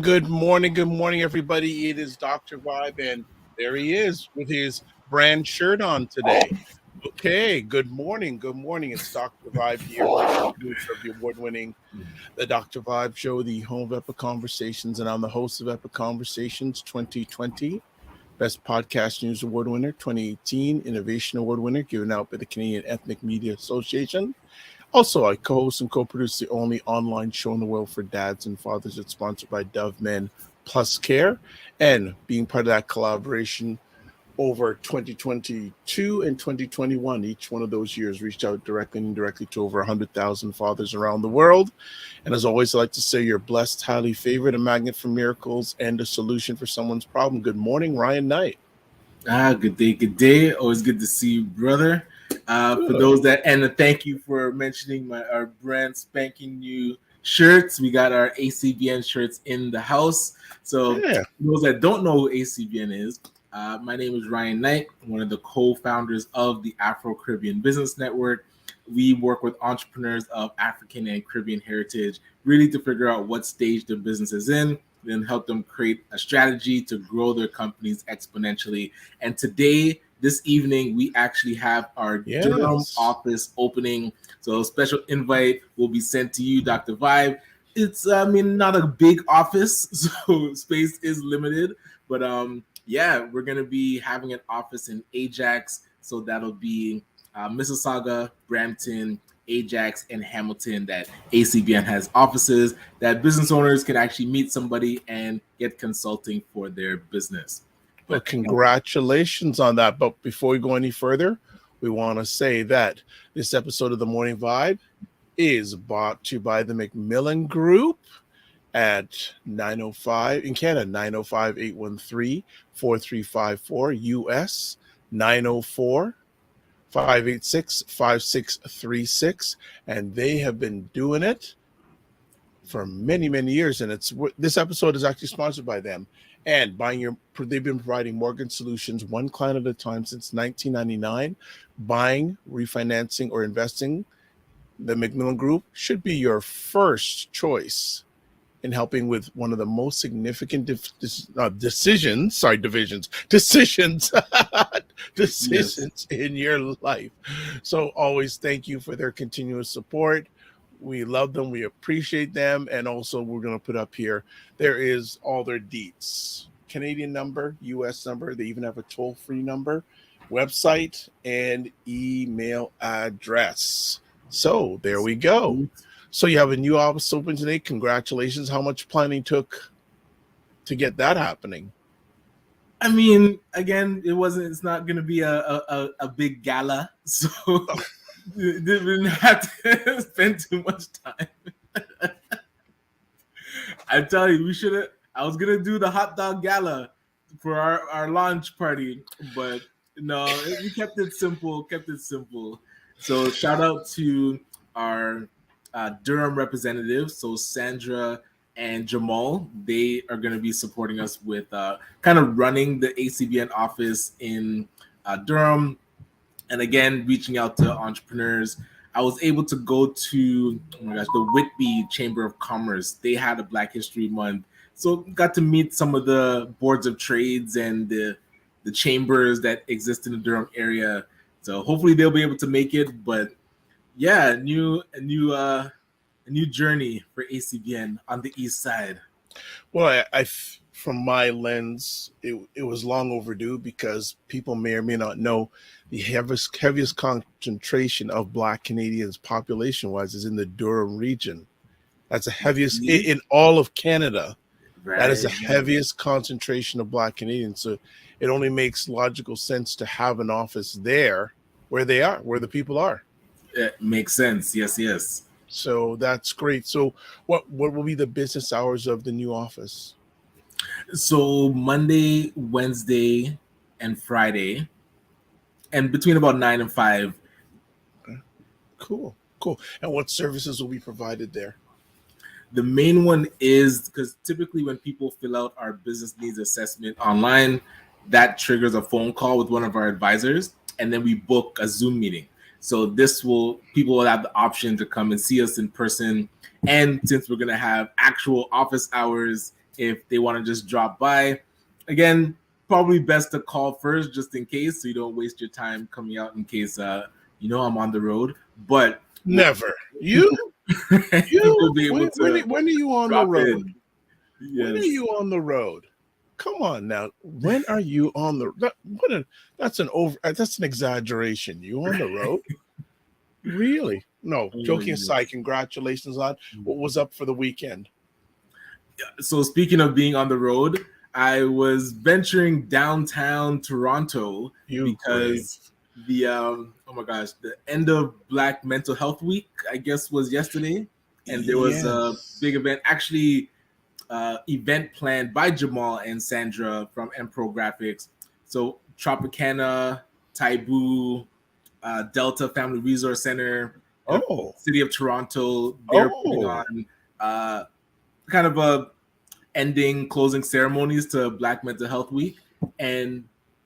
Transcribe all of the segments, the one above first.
Good morning, everybody. It is Dr. Vibe, and there he is with his brand shirt on today. Okay, good morning. It's Dr. Vibe here, producer of the award-winning The Dr. Vibe Show, the home of Epic Conversations, and I'm the host of Epic Conversations 2020, Best Podcast News Award winner, 2018 Innovation Award winner, given out by the Canadian Ethnic Media Association. Also, I co-host and co-produce the only online show in the world for dads and fathers that's sponsored by Dove Men Plus Care. And being part of that collaboration over 2022 and 2021, each one of those years reached out directly and indirectly to over 100,000 fathers around the world. And as always, I like to say you're blessed, highly favored, a magnet for miracles, and a solution for someone's problem. Good morning, Ryan Knight. Good day. Always good to see you, brother. For those that, and thank you for mentioning our brand spanking new shirts. We got our ACBN shirts in the house. So for those that don't know who ACBN is, my name is Ryan Knight, one of the co-founders of the Afro-Caribbean Business Network. We work with entrepreneurs of African and Caribbean heritage, really to figure out what stage their business is in, then help them create a strategy to grow their companies exponentially. And today, this evening, we actually have our Durham office opening. So a special invite will be sent to you, Dr. Vibe. It's, not a big office, so space is limited. But we're going to be having an office in Ajax. So that'll be Mississauga, Brampton, Ajax, and Hamilton, that ACBN has offices that business owners can actually meet somebody and get consulting for their business. Well, congratulations on that. But before we go any further, we want to say that this episode of The Morning Vibe is brought to you by the Macmillan Group at 905 in Canada, 905-813-4354, US 904-586-5636, and they have been doing it for many, many years. And this episode is actually sponsored by them. And they've been providing mortgage solutions one client at a time since 1999. Buying, refinancing, or investing, the Macmillan Group should be your first choice in helping with one of the most significant decisions in your life. So always thank you for their continuous support. We love them. We appreciate them. And also we're going to put up here, there is all their deets, Canadian number, US number. They even have a toll-free number, website, and email address. So there we go. So you have a new office open today. Congratulations. How much planning took to get that happening? I mean, again, it's not going to be a big gala. So didn't have to spend too much time. I tell you, I was going to do the hot dog gala for our launch party, but no, we kept it simple. So shout out to our Durham representatives, so Sandra and Jamal. They are going to be supporting us with kind of running the ACBN office in Durham, and again reaching out to entrepreneurs. I was able to go to the Whitby Chamber of Commerce. They had a Black History Month, so got to meet some of the boards of trades and the chambers that exist in the Durham area. So hopefully they'll be able to make it, but yeah, a new journey for ACBN on the east side. Well, I from my lens, it was long overdue because people may or may not know the heaviest concentration of Black Canadians population-wise is in the Durham region. That's the heaviest in all of Canada. Right. That is the heaviest concentration of Black Canadians. So it only makes logical sense to have an office there where they are, where the people are. It makes sense. Yes, yes. So that's great. So what will be the business hours of the new office? So Monday, Wednesday, and Friday, and between about 9 and 5. Okay. Cool, cool. And what services will be provided there? The main one is because typically when people fill out our business needs assessment online, that triggers a phone call with one of our advisors, and then we book a Zoom meeting. So this will people will have the option to come and see us in person, and since we're gonna have actual office hours, if they want to just drop by, again, probably best to call first just in case, so you don't waste your time coming out in case I'm on the road. But Never. people You people you will be able to when are you on the drop road? in. When are Yes. you on the road? Come on now. When are you on the that's an exaggeration. You on the road? Really? No, Oh, joking aside, yes. congratulations on what was up for the weekend. So speaking of being on the road, I was venturing downtown Toronto You brave. because the oh my gosh, the end of Black Mental Health Week, I guess, was yesterday, and there was a big Yes. event, actually, event planned by Jamal and Sandra from Empro Graphics. So Tropicana, Taibu, Delta Family Resource Center, Oh. City of Toronto, they're putting Oh. on uh, kind of a ending closing ceremonies to Black Mental Health Week, and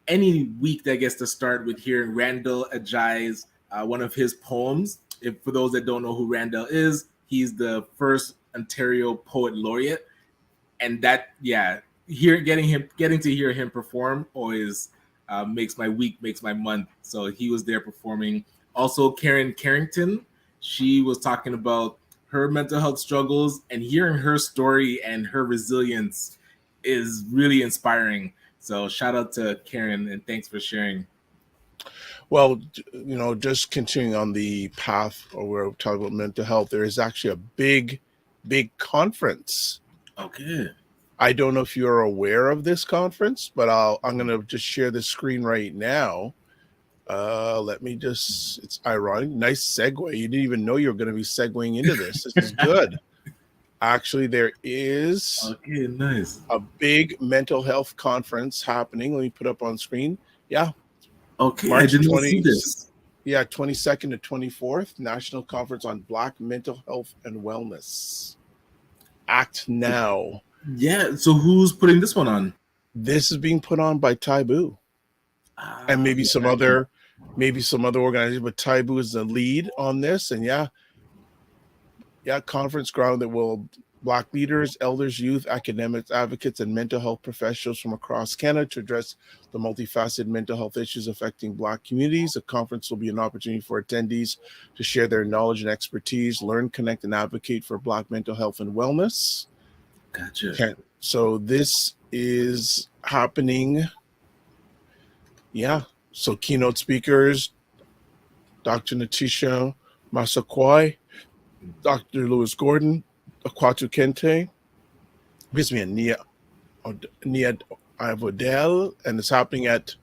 any week that gets to start with hearing Randall Ajay's one of his poems. If for those that don't know who Randall is, he's the first Ontario poet laureate, and that getting to hear him perform always makes my week, makes my month. So he was there performing. Also, Karen Carrington, she was talking about her mental health struggles, and hearing her story and her resilience is really inspiring. So shout out to Karen, and thanks for sharing. Well, just continuing on the path or where we're talking about mental health, there is actually a big conference. Okay. I don't know if you're aware of this conference, but I'm going to just share the screen right now. Let me just, it's ironic. Nice segue. You didn't even know you were going to be segueing into this. This is good. Actually, there is Okay, nice. a big mental health conference happening. Let me put up on screen. Yeah, Okay, I March did not 20, see this. yeah, 22nd to 24th, National Conference on Black Mental Health and Wellness. Act now. Yeah, so who's putting this one on? This is being put on by Taibu and Yeah, maybe some other organization, but Taibu is the lead on this. And yeah, conference ground that will Black leaders, elders, youth, academics, advocates, and mental health professionals from across Canada to address the multifaceted mental health issues affecting Black communities. The conference will be an opportunity for attendees to share their knowledge and expertise, learn, connect, and advocate for Black mental health and wellness. gotcha. Okay, so this is happening. Yeah. So keynote speakers, Dr. Natisha Masakwai, Dr. Lewis Gordon, Akwatu Kente, excuse me, Nia Ivodel, and it's happening at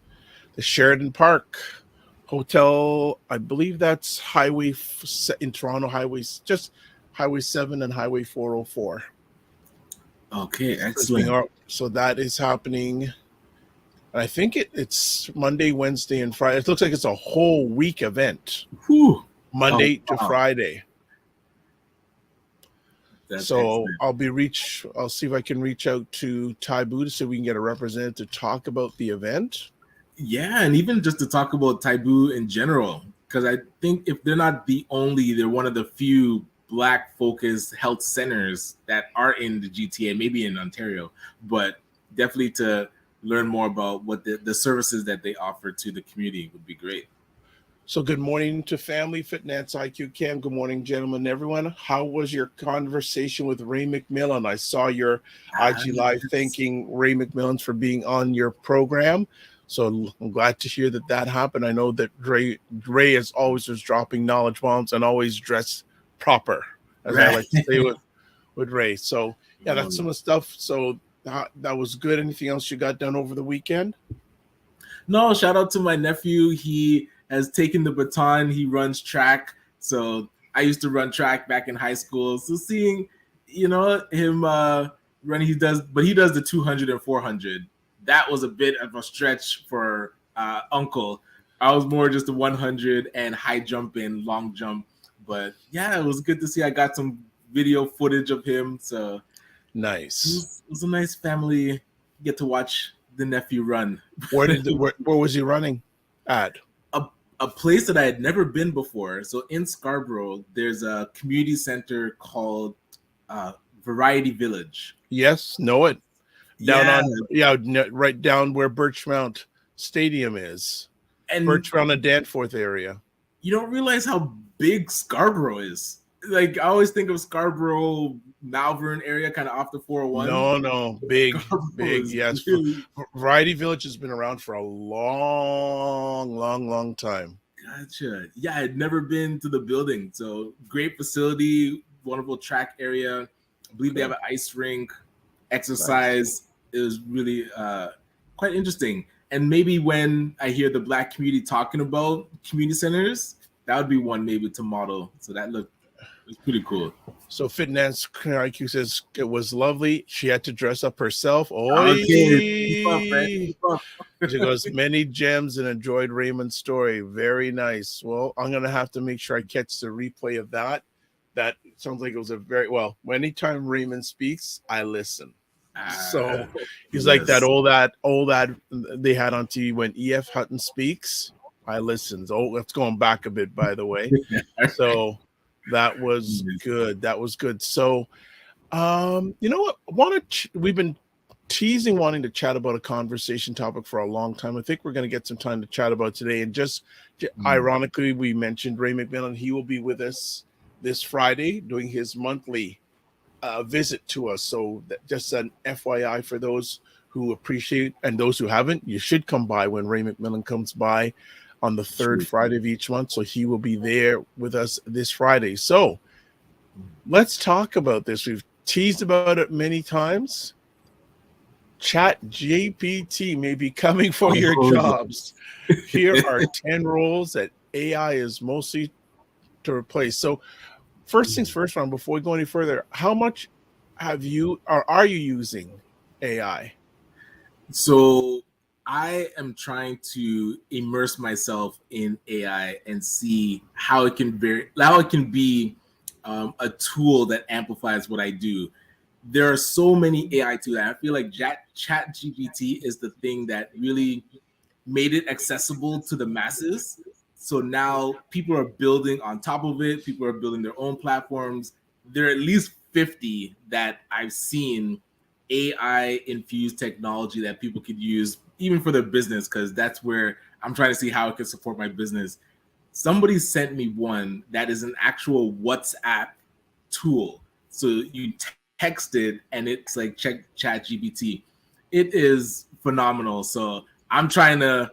the Sheridan Park Hotel. I believe that's in Toronto, just Highway 7 and Highway 404. Okay, So it's being excellent. so that is happening. And I think it's Monday, Wednesday, and Friday. It looks like it's a whole week event, Whew. Oh, Monday to wow. Friday. That's So excellent. I'll see if I can reach out to Taibu to see if we can get a representative to talk about the event. Yeah, and even just to talk about Taibu in general, because I think if they're not the only, they're one of the few Black focused health centers that are in the GTA, maybe in Ontario, but definitely to learn more about what the services that they offer to the community would be great. So good morning to Family Fitness IQ Cam. Good morning, gentlemen, everyone. How was your conversation with Ray McMillan? I saw your Ah, IG live yes. thanking Ray McMillan for being on your program. So I'm glad to hear that happened. I know that Ray is always was dropping knowledge bombs and always dressed proper, as I Right. like to say with Ray. So yeah, Oh, that's some of the stuff. So that was good. Anything else you got done over the weekend? no, shout out to my nephew. He has taken the baton. He runs track So I used to run track back in high school. So seeing, him running, he does the 200 and 400. That was a bit of a stretch for Uncle. I was more just the 100 and high jump and long jump. But yeah, it was good to see. I got some video footage of him. So Nice. it was a nice family get to watch the nephew run. Where was he running at? A place that I had never been before. So in Scarborough, there's a community center called Variety Village. Yes, know it. Yeah, Right down where Birchmount Stadium is. and Birchmount and Danforth area. you don't realize how big Scarborough is. Like I always think of Scarborough, Malvern area, kind of off the 401. No, big, Scarborough big. is Yes, really Variety Village has been around for a long time. gotcha. Yeah, I had never been to the building, so great facility, wonderful track area. I believe they have an ice rink, exercise. It was really quite interesting. And maybe when I hear the Black community talking about community centers, that would be one maybe to model. So that looked it was pretty cool. So Fitness IQ says it was lovely. She had to dress up herself. Okay, keep up, man. Oi! Keep up. She goes, many gems and enjoyed Raymond's story. Very nice. Well, I'm gonna have to make sure I catch the replay of that. That sounds like it was a very well. Anytime Raymond speaks, I listen. So he's like yes. all that they had on TV when EF Hutton speaks. I listened. Oh, that's going back a bit, by the way. So that was good. That was good. So, you know what? We've been teasing wanting to chat about a conversation topic for a long time. I think we're going to get some time to chat about today. And just ironically, we mentioned Ray McMillan. He will be with us this Friday doing his monthly visit to us. So just an FYI for those who appreciate and those who haven't, you should come by when Ray McMillan comes by on the third Friday of each month. So he will be there with us this Friday. So let's talk about this. We've teased about it many times. ChatGPT may be coming for your jobs. Here are 10 roles that AI is mostly to replace. So first things first, Ron, before we go any further, how much have you or are you using AI? So I am trying to immerse myself in AI and see how it can be a tool that amplifies what I do. There are so many AI tools. I feel like ChatGPT is the thing that really made it accessible to the masses. So now people are building on top of it. People are building their own platforms. There are at least 50 that I've seen AI infused technology that people could use even for their business, because that's where I'm trying to see how it can support my business. Somebody sent me one that is an actual WhatsApp tool. So you text it and it's like ChatGPT. It is phenomenal. So I'm trying to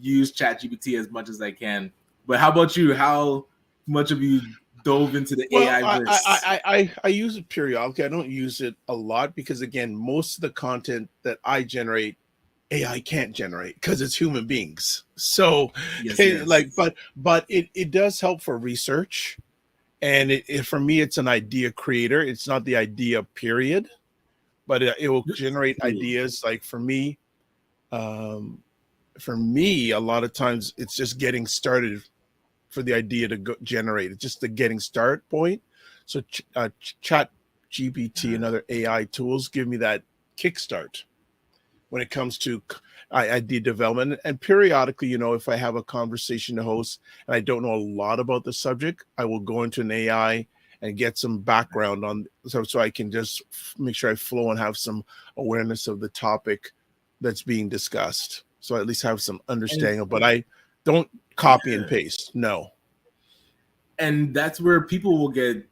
use ChatGPT as much as I can. But how about you? How much have you dove into the AI verse? I use it periodically. I don't use it a lot because, again, most of the content that I generate, AI can't generate because it's human beings. So, yes. but it does help for research, and for me, it's an idea creator. It's not the idea period, but it will generate ideas. Like for me, a lot of times it's just getting started for the idea to generate. It's just the getting start point. So Chat GPT and other AI tools give me that kickstart when it comes to idea development. And periodically, if I have a conversation to host and I don't know a lot about the subject, I will go into an AI and get some background on so I can just make sure I flow and have some awareness of the topic that's being discussed. So I at least have some understanding, but I don't copy and paste. No. And that's where people will get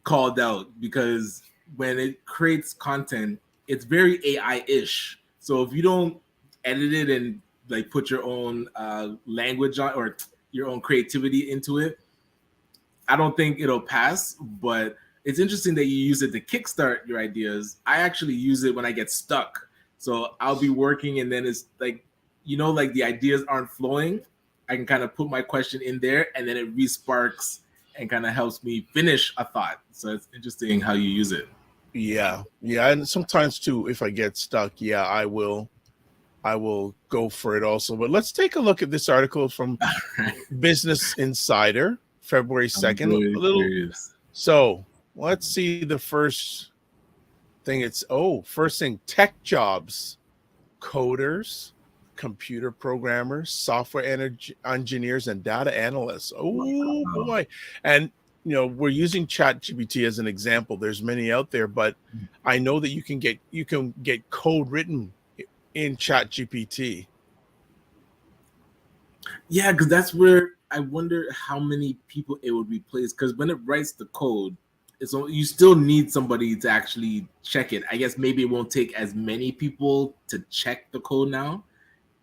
called out, because when it creates content, it's very AI-ish. So if you don't edit it and like put your own language on or your own creativity into it, I don't think it'll pass. But it's interesting that you use it to kickstart your ideas. I actually use it when I get stuck. So I'll be working and then it's like, like the ideas aren't flowing. I can kind of put my question in there and then it resparks and kind of helps me finish a thought. So it's interesting how you use it. Yeah, yeah, and sometimes too, if I get stuck, yeah, I will go for it also. But let's take a look at this article from Business Insider, February I'm 2nd. A really little. curious. So let's see the first thing. First thing, tech jobs, coders, computer programmers, software engineers, and data analysts. Oh Wow. boy. And we're using ChatGPT as an example. There's many out there, but I know that you can get code written in ChatGPT. Yeah, because that's where I wonder how many people it would replace. Because when it writes the code, you still need somebody to actually check it. I guess maybe it won't take as many people to check the code now.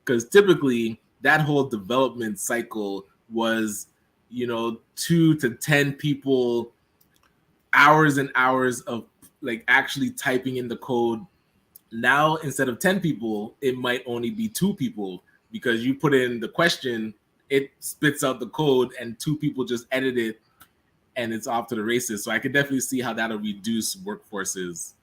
Because typically that whole development cycle was, 2 to 10 people, hours and hours of like actually typing in the code. Now instead of 10 people, it might only be 2 people, because you put in the question, it spits out the code, and 2 people just edit it, and it's off to the races. So I could definitely see how that'll reduce workforces.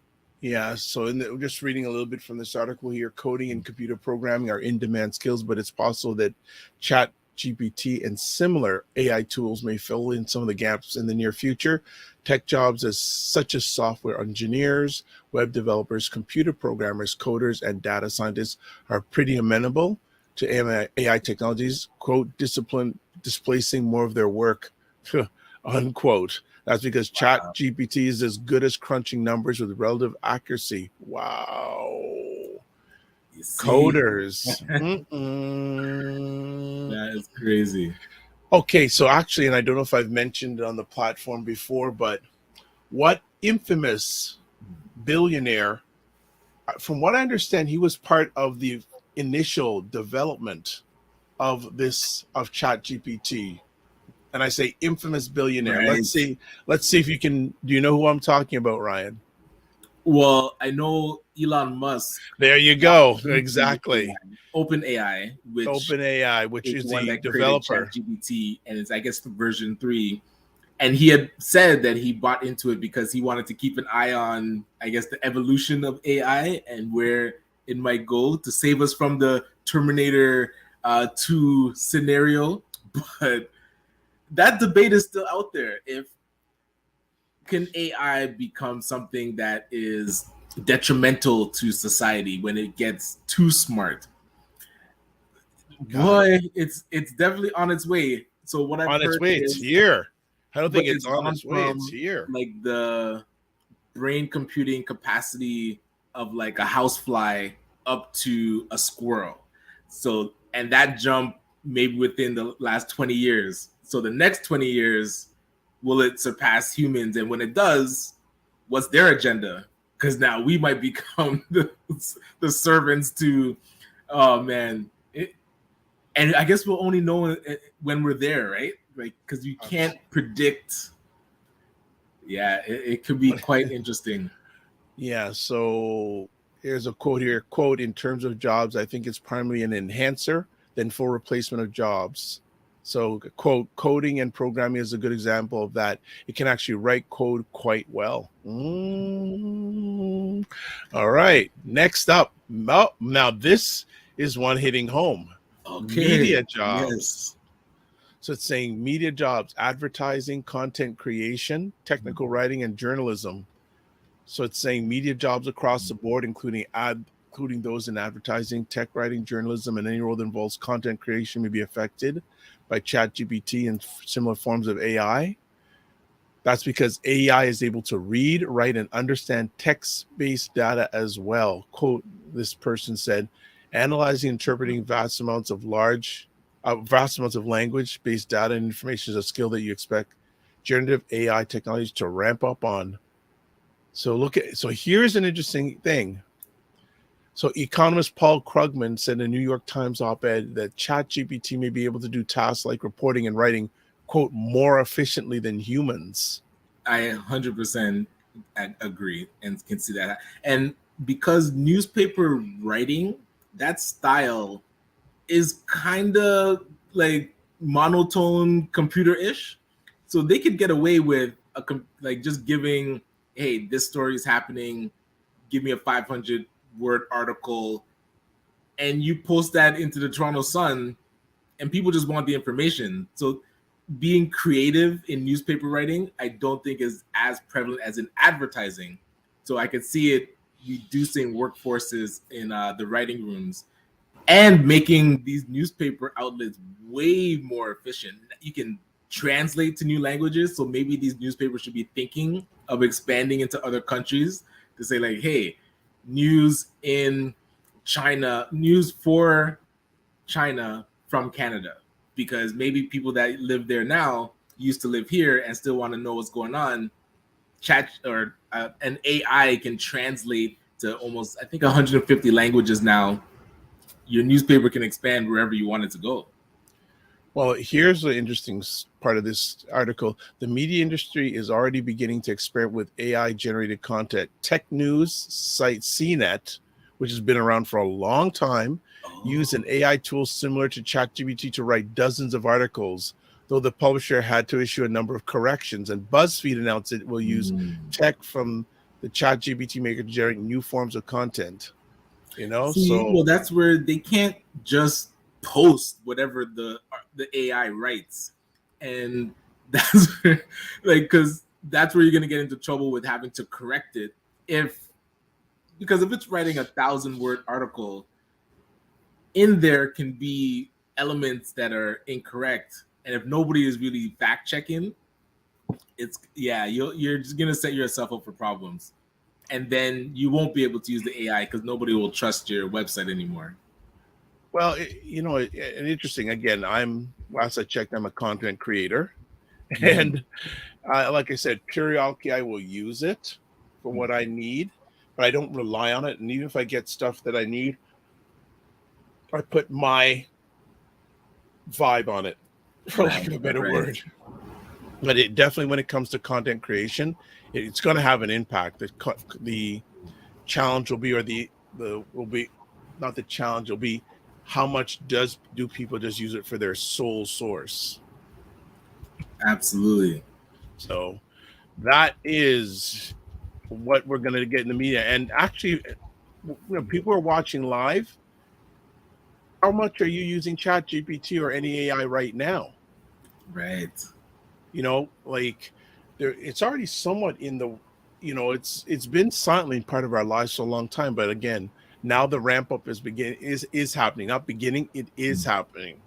Yeah, so just reading a little bit from this article here, coding and computer programming are in-demand skills, but it's possible that Chat GPT and similar AI tools may fill in some of the gaps in the near future. Tech jobs such as software engineers, web developers, computer programmers, coders, and data scientists are pretty amenable to AI technologies, quote, discipline displacing more of their work, unquote. That's because Chat Wow. GPT is as good as crunching numbers with relative accuracy. Wow. You see, Coders. that is crazy. Okay, so actually, and I don't know if I've mentioned it on the platform before, but what infamous billionaire, from what I understand, he was part of the initial development of Chat GPT. And I say infamous billionaire. Right. Let's see if you can. Do you know who I'm talking about, Ryan? Well, I know Elon Musk There you got go. into Exactly. OpenAI, which OpenAI, which is is the one the that created developer. ChatGPT, and it's, I guess, the version 3. And he had said that he bought into it because he wanted to keep an eye on, I guess, the evolution of AI and where it might go to save us from the Terminator 2 scenario. But that debate is still out there. If can AI become something that is detrimental to society when it gets too smart? God, Boy, it's definitely on its way. So what I've on its heard way. It's is, here. I don't but think it's it's on gone its way. It's from here. like the brain computing capacity of like a housefly up to a squirrel. So, and that jump maybe within the last 20 years. So the next 20 years, will it surpass humans? And when it does, what's their agenda? Because now we might become the servants to, oh man. And I guess we'll only know when we're there, right? Like, because you can't predict. Yeah, it could be quite interesting. Yeah. So here's a quote here. Quote, in terms of jobs, I think it's primarily an enhancer than full replacement of jobs. So, quote, coding and programming is a good example of that. It can actually write code quite well. All right. Next up. Now, this is one hitting home, Okay. media jobs. Yes. So it's saying media jobs, advertising, content creation, technical writing, and journalism. So it's saying media jobs across the board, including those in advertising, tech writing, journalism, and any role that involves content creation may be affected by ChatGPT and similar forms of AI. That's because AI is able to read, write, and understand text-based data as well. Quote, this person said, analyzing and interpreting vast amounts of language-based data and information is a skill that you expect generative AI technologies to ramp up on. So here's an interesting thing. So economist Paul Krugman said in a New York Times op-ed that ChatGPT may be able to do tasks like reporting and writing, quote, more efficiently than humans. I 100% agree and can see that. And because newspaper writing, that style is kind of like monotone computer-ish. So they could get away with like just giving, hey, this story is happening. Give me a 500-word article, and you post that into the Toronto Sun, and people just want the information. So being creative in newspaper writing, I don't think is as prevalent as in advertising. So I could see it reducing workforces in the writing rooms and making these newspaper outlets way more efficient. You can translate to new languages, so maybe these newspapers should be thinking of expanding into other countries to say like, hey, news in China, news for China from Canada, because maybe people that live there now used to live here and still want to know what's going on. Chat or an AI can translate to almost, I think, 150 languages now. Your newspaper can expand wherever you want it to go. Well, here's the interesting part of this article. The media industry is already beginning to experiment with AI generated content. Tech news site CNET, which has been around for a long time, used an AI tool similar to ChatGPT to write dozens of articles, though the publisher had to issue a number of corrections. And BuzzFeed announced it will use tech from the ChatGPT maker to generate new forms of content. See, well, that's where they can't just post whatever the AI writes, and that's where, like, because that's where you're gonna get into trouble with having to correct it. Because if it's writing 1,000-word article, in there can be elements that are incorrect, and if nobody is really fact checking, you're just gonna set yourself up for problems, and then you won't be able to use the AI because nobody will trust your website anymore. Well, and interesting. Again, last I checked, I'm a content creator, and like I said, periodically I will use it for what I need, but I don't rely on it. And even if I get stuff that I need, I put my vibe on it, for lack of a better word. But it definitely, when it comes to content creation, it's going to have an impact. The challenge will be, or the will be, not the challenge will be, how much do people just use it for their sole source? Absolutely. So that is what we're going to get in the media. And actually, when people are watching live, how much are you using ChatGPT or any AI right now? Right. Like it's already somewhat in the, it's been silently part of our lives for a long time. But again, now the ramp up is happening. Not beginning, it is happening.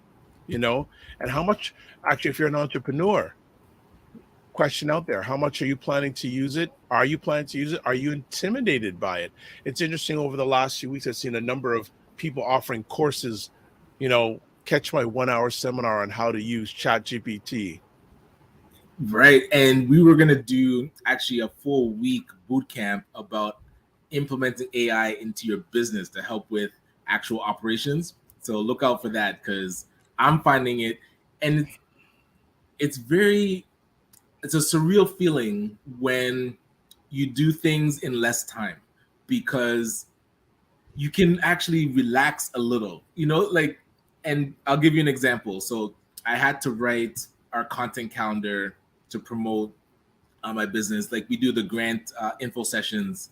And how much, actually, if you're an entrepreneur, question out there, how much are you planning to use it? Are you planning to use it? Are you intimidated by it? It's interesting, over the last few weeks I've seen a number of people offering courses, catch my 1-hour seminar on how to use ChatGPT. Right. And we were going to do actually a full week boot camp about implementing AI into your business to help with actual operations. So look out for that, because I'm finding it, and it's a surreal feeling when you do things in less time, because you can actually relax a little, like, and I'll give you an example. So I had to write our content calendar to promote my business. Like, we do the grant info sessions,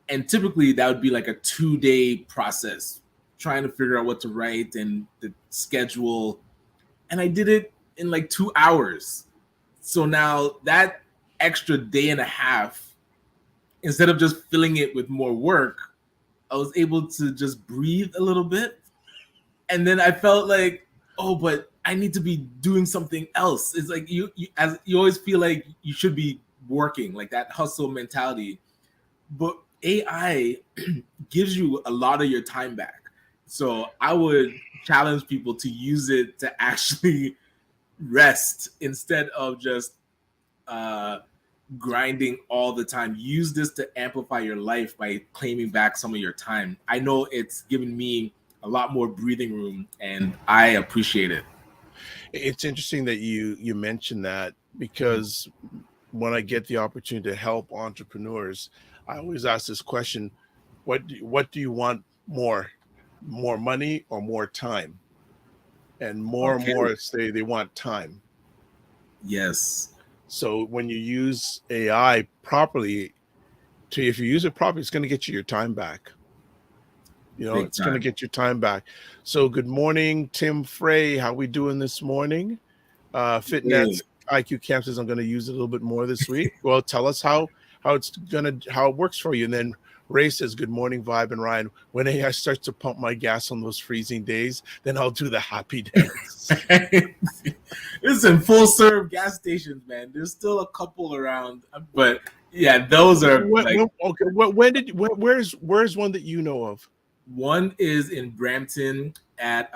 and typically that would be like a 2-day process, trying to figure out what to write and the schedule. And I did it in like 2 hours. So now that extra day and a half, instead of just filling it with more work, I was able to just breathe a little bit. And then I felt like, oh, but I need to be doing something else. It's like you always feel like you should be working, like that hustle mentality. But AI gives you a lot of your time back. So I would challenge people to use it to actually rest instead of just grinding all the time. Use this to amplify your life by claiming back some of your time. I know it's given me a lot more breathing room, and I appreciate it. It's interesting that you mentioned that, because when I get the opportunity to help entrepreneurs, I always ask this question: what do you want more money or more time? And more and more say they want time. Yes. So when you use AI properly, if you use it properly, it's going to get you your time back. Big It's going to time. get your time back. So good morning, Tim Frey. How we doing this morning? Hey. Fitness IQ Camp says I'm going to use it a little bit more this week. Well, tell us how it works for you. And then Ray says, "Good morning, Vibe and Ryan. When AI starts to pump my gas on those freezing days, then I'll do the happy dance." Listen, full serve gas stations, man. There's still a couple around, but yeah, those are like Okay, where's one that you know of? one is in Brampton at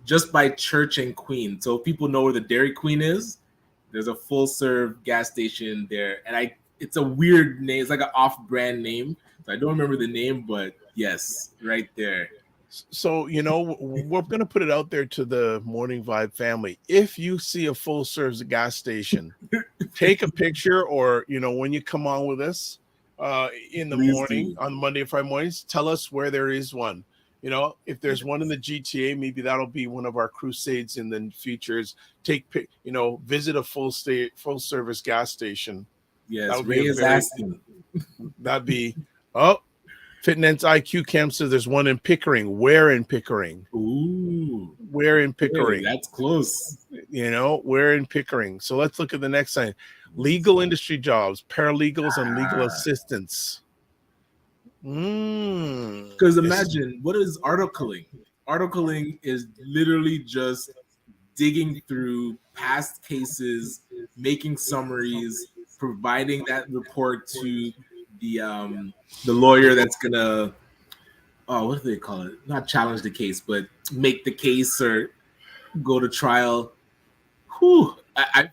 just by Church and Queen. So if people know where the Dairy Queen is, there's a full serve gas station there, and it's a weird name. It's like an off brand name, so I don't remember the name, but yes, right there. So, we're going to put it out there to the Morning Vibe family. If you see a full service gas station, take a picture, or, when you come on with us in the Please morning do. on Monday and Friday mornings, tell us where there is one. If there's one in the GTA, maybe that'll be one of our crusades in the futures. Visit a full service gas station. That Yes, would be Ray a is very, asking. that'd be, oh, Fitness IQ Camp says there's one in Pickering. Where in Pickering? Ooh, Where in hey, Pickering? that's close. Where in Pickering? So let's look at the next sign. Legal industry jobs, paralegals and legal Ah. assistants. Because imagine, what is articling? Articling is literally just digging through past cases, making summaries, providing that report to the lawyer that's gonna, oh, what do they call it? Not challenge the case, but make the case or go to trial. Whew. I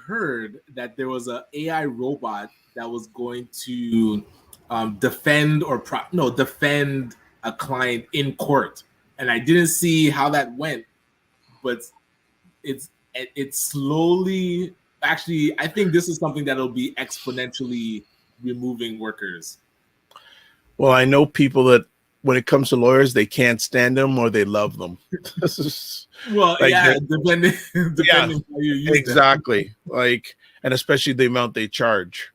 heard that there was a AI robot that was going to defend a client in court, and I didn't see how that went, but it's slowly. Actually, I think this is something that'll be exponentially removing workers. Well, I know people that when it comes to lawyers, they can't stand them or they love them. Well, Like, yeah, depending yeah, depending how you use them. exactly. Like, and especially the amount they charge.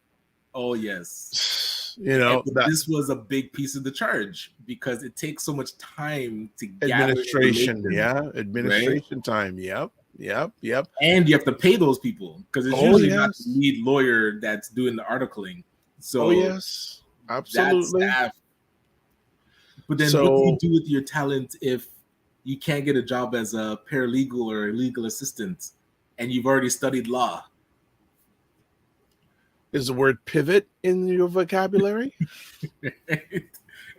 Oh yes. But That this was a big piece of the charge because it takes so much time to gather administration, information, yeah, right? administration time. Yep. And you have to pay those people because it's Oh usually not the yes, lead lawyer that's doing the articling. oh So yes, that absolutely. staff. But then, what do you So, do with your talent if you can't get a job as a paralegal or a legal assistant, and you've already studied law? is the word pivot in your vocabulary?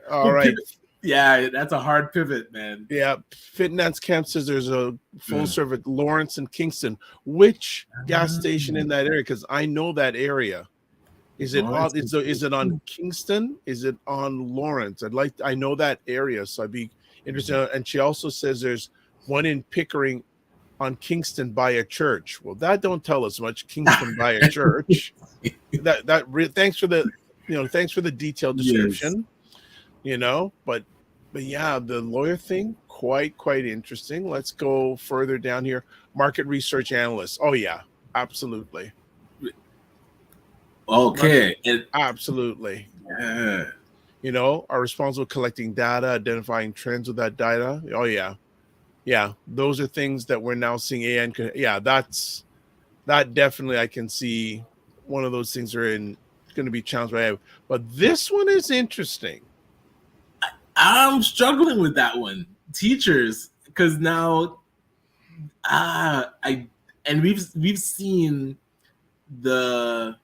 All Well, right. pivot, yeah, that's a hard pivot, man. Yeah, Fitness Camp says there's a full service Lawrence and Kingston. Which gas station in that area? Because I know that area. Is it Lawrence. on? Is it on Kingston? Is it on Lawrence? I know that area, so I'd be interested. And she also says there's one in Pickering on Kingston by a church. Well, that don't tell us much. Kingston by a church. Thanks for the detailed Yes. description. But yeah, the lawyer thing quite interesting. Let's go further down here. Market research analyst. Oh yeah, absolutely. Okay. Absolutely. Yeah. Are responsible for collecting data, identifying trends with that data. Oh yeah. Yeah. Those are things that we're now seeing AI. Yeah, that definitely I can see one of those things are going to be challenged by AI. But this one is interesting. I'm struggling with that one. Teachers, because now I and we've seen the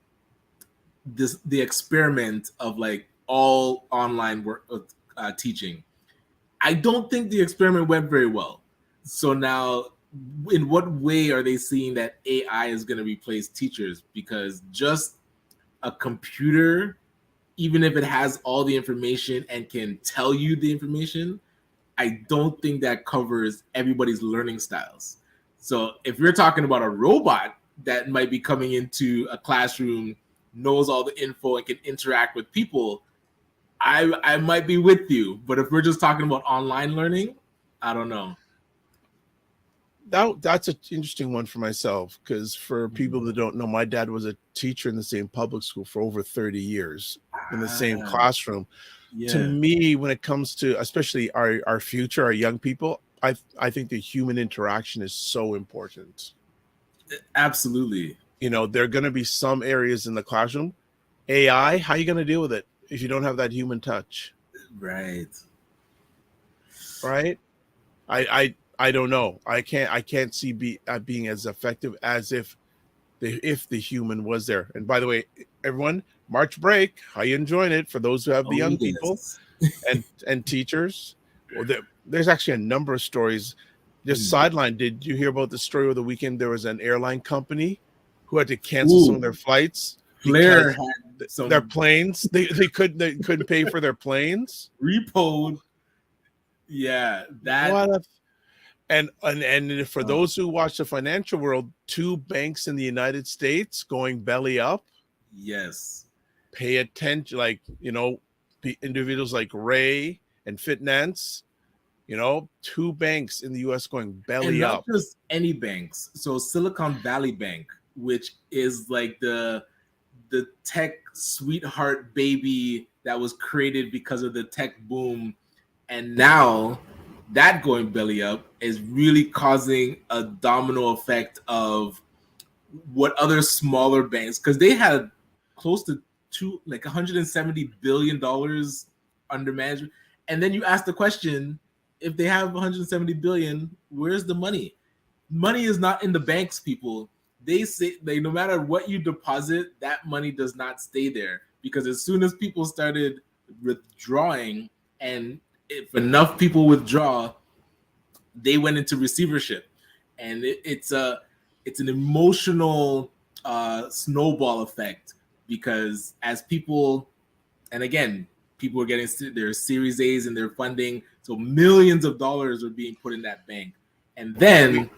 the experiment of like all online work teaching. I don't think the experiment went very well. So now, in what way are they seeing that AI is going to replace teachers? Because just a computer, even if it has all the information and can tell you the information, I don't think that covers everybody's learning styles. So if you're talking about a robot that might be coming into a classroom, knows all the info and can interact with people, I might be with you. But if we're just talking about online learning, I don't know. That's an interesting one for myself, because for people that don't know, my dad was a teacher in the same public school for over 30 years in the same Ah, classroom. To yeah, me, when it comes to especially our future, our young people, I think the human interaction is so important. absolutely. There are going to be some areas in the classroom. AI, how are you going to deal with it if you don't have that human touch, Right. right? I don't know. I can't see being as effective as if the human was there. And by the way, everyone, March break, how you enjoying it? For those who have the Oh young people yes. and teachers, well, there's actually a number of stories. Just Mm. sideline, did you hear about the story over the weekend? There was an airline company who had to cancel some of Ooh, their flights Flair because had their some planes they couldn't pay for their planes. repo. Yeah, that. What a and for Uh, those who watch the financial world, two banks in the United States going belly up. yes, Pay attention, like individuals like Ray and Fitnance. Two banks in the U.S. going and belly not up. just any banks. So Silicon Valley Bank, which is like the tech sweetheart baby that was created because of the tech boom, and now that going belly up is really causing a domino effect of what other smaller banks, because they had close to 170 billion dollars under management. And then you ask the question, if they have 170 billion, where's the money? Money is not in the banks, people. They say no matter what you deposit, that money does not stay there, because as soon as people started withdrawing, and if enough people withdraw, they went into receivership, and it's an emotional snowball effect, because as people, and again, people are getting their Series A's and their funding, so millions of dollars are being put in that bank, and We then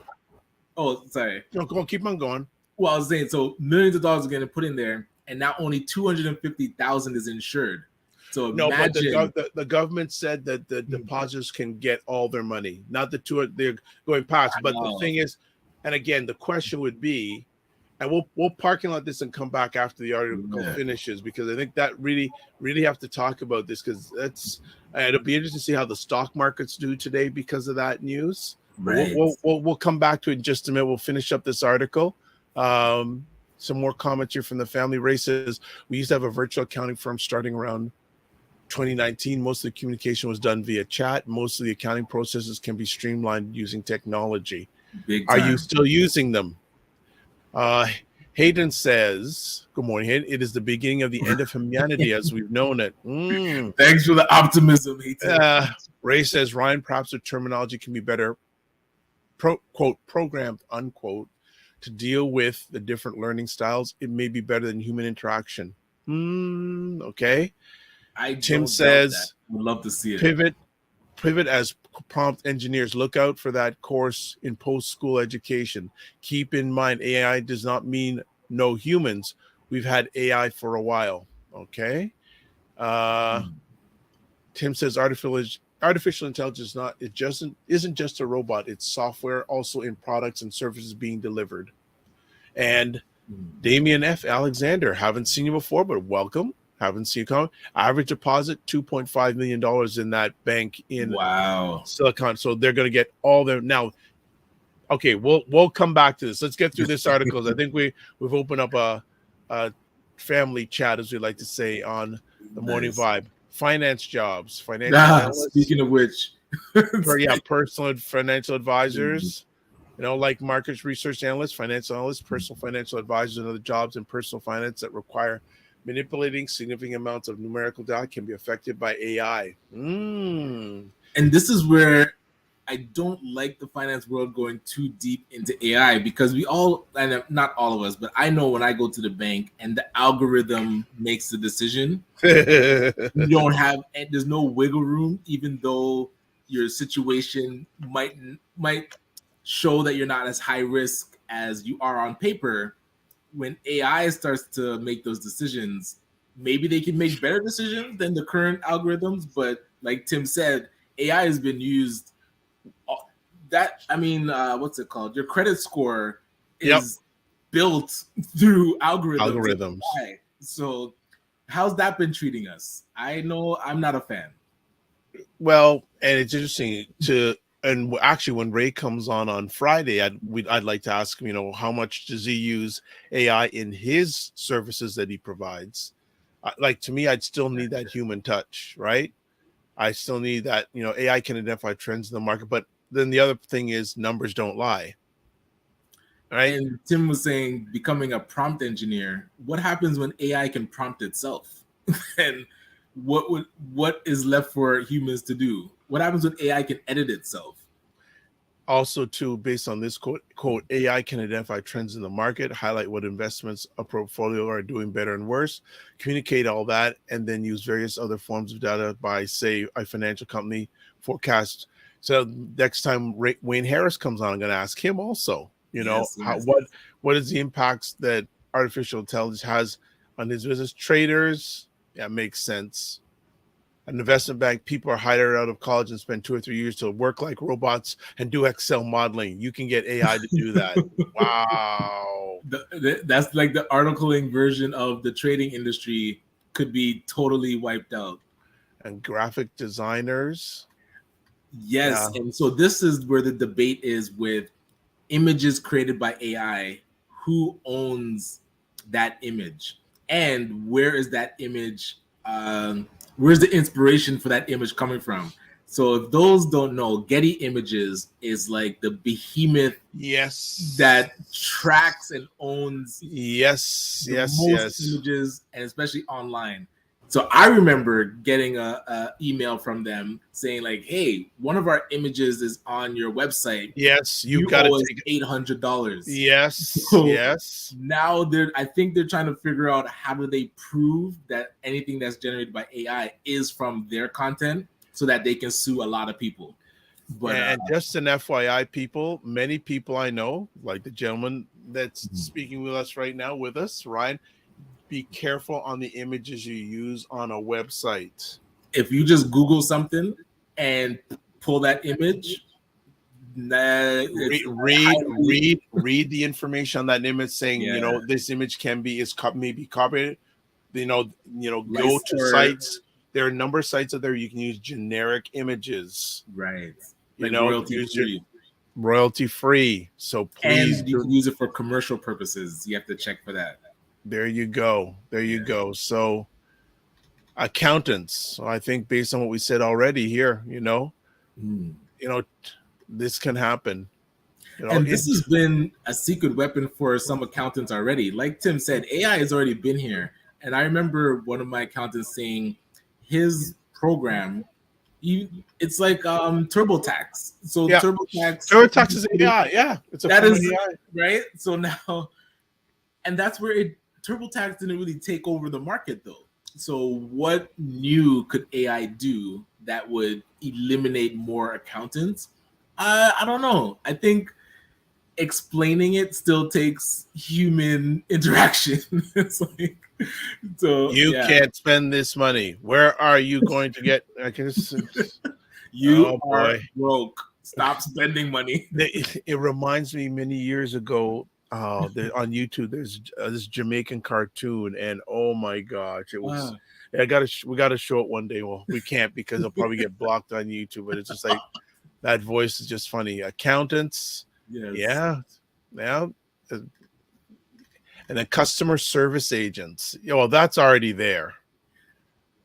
sorry, no, go on, keep on going. well, I was saying, so millions of dollars are getting put in there, and now only 250,000 is insured. So No, but imagine. the government said that the Hmm, depositors can get all their money, not the two they're going past. But the wow, thing is, and again, the question would be, and we'll parking lot this and come back after the article yeah, finishes, because I think that really have to talk about this, because it'll be interesting to see how the stock markets do today because of that news. But we'll right, we'll we'll, we'll come back to it in just a minute. We'll finish up this article. Some more comments here from the family. Ray says we used to have a virtual accounting firm starting around 2019. Most of the communication was done via chat. Most of the accounting processes can be streamlined using technology. big Are you time. still using them? Uh, Hayden says, good morning, Hayden. It is the beginning of the end of humanity as we've known it. Thanks for the optimism, Hayden. Ray says, Ryan, perhaps the terminology can be better, quote, programmed, unquote, to deal with the different learning styles. It may be better than human interaction. Okay. I Tim don't doubt that. says, Would love to see it. pivot as prompt engineers. Look out for that course in post-school education. Keep in mind, AI does not mean no humans. We've had AI for a while. Okay. Hmm. Tim says artificial intelligence isn't just a robot. It's software also in products and services being delivered. And Damian F. Alexander, haven't seen you before, but welcome. Haven't seen you come. Average deposit $2.5 million in that bank in Wow. Silicon. So they're going to get all their now. Okay, we'll come back to this. Let's get through this article. I think we've opened up a family chat, as we like to say, on the morning Nice. vibe. Finance jobs, financial analysts, Speaking of which, personal financial advisors. Like markets research analysts, financial analysts, personal financial advisors, and other jobs in personal finance that require manipulating significant amounts of numerical data can be affected by AI. and this is where I don't like the finance world going too deep into AI, because we all, and not all of us, but I know when I go to the bank and the algorithm makes the decision, you don't have, and there's no wiggle room, even though your situation might show that you're not as high risk as you are on paper. When AI starts to make those decisions, maybe they can make better decisions than the current algorithms. But like Tim said, AI has been used that, I mean, what's it called? Your credit score Yep. is built through algorithms. Algorithms. So how's that been treating us? I know I'm not a fan. Well, and it's interesting to, and actually, when Ray comes on Friday, I'd like to ask him, how much does he use AI in his services that he provides? Like to me, I'd still need that human touch, right? I still need that. AI can identify trends in the market, but then the other thing is numbers don't lie, right? And Tim was saying becoming a prompt engineer. What happens when AI can prompt itself? And what is left for humans to do? What happens when AI can edit itself? Also, too, based on this quote, AI can identify trends in the market, highlight what investments a portfolio are doing better and worse, communicate all that, and then use various other forms of data by, say, a financial company forecast. So next time Wayne Harris comes on, I'm going to ask him also, Yes, how yes. what is the impacts that artificial intelligence has on his business? Traders, yeah, makes sense. An investment bank, people are hired out of college and spend 2 or 3 years to work like robots and do Excel modeling. You can get AI to do that. Wow. That's like the articling version of the trading industry could be totally wiped out. And graphic designers. Yes, Yeah. and so this is where the debate is with images created by AI. Who owns that image, and where is that image? Where's the inspiration for that image coming from? So if those don't know, Getty Images is like the behemoth Yes. that tracks and owns Yes. the Yes. most Yes. images, and especially online. So I remember getting a email from them saying like, "Hey, one of our images is on your website. Yes. You've You got to owe us take it. $800." Yes. So Yes. now I think they're trying to figure out how do they prove that anything that's generated by AI is from their content, so that they can sue a lot of people. But And just an FYI, people, many people I know, like the gentleman that's speaking with us right now with us, Ryan, be careful on the images you use on a website. if you just Google something and pull that image, nah, it's highly, Read the information on that image saying, yeah, this image maybe copied. Go license to or sites. There are a number of sites out there you can use generic images. right, like royalty Use your free, royalty free. So please and you do. can use it for commercial purposes. You have to check for that. There you go. There you Yeah. go. So accountants. So I think based on what we said already here, Mm. you know, this can happen. And this has been a secret weapon for some accountants already. Like Tim said, AI has already been here. And I remember one of my accountants saying his program, it's like TurboTax. So Yeah. TurboTax, TurboTax is AI. Yeah. It's a that form of is AI. right. So now, and that's where TurboTax didn't really take over the market though. So what new could AI do that would eliminate more accountants? I don't know. I think explaining it still takes human interaction. It's like, so You yeah, can't spend this money. Where are you going to get? you Oh are boy. broke. Stop spending money. It reminds me many years ago. On YouTube, there's this Jamaican cartoon, and oh my gosh, it was. Ah, We got to show it one day. Well, we can't because it'll probably get blocked on YouTube. But it's just like that voice is just funny. Accountants, yes. yeah, yeah, uh, and then customer service agents. Yeah, well, that's already there.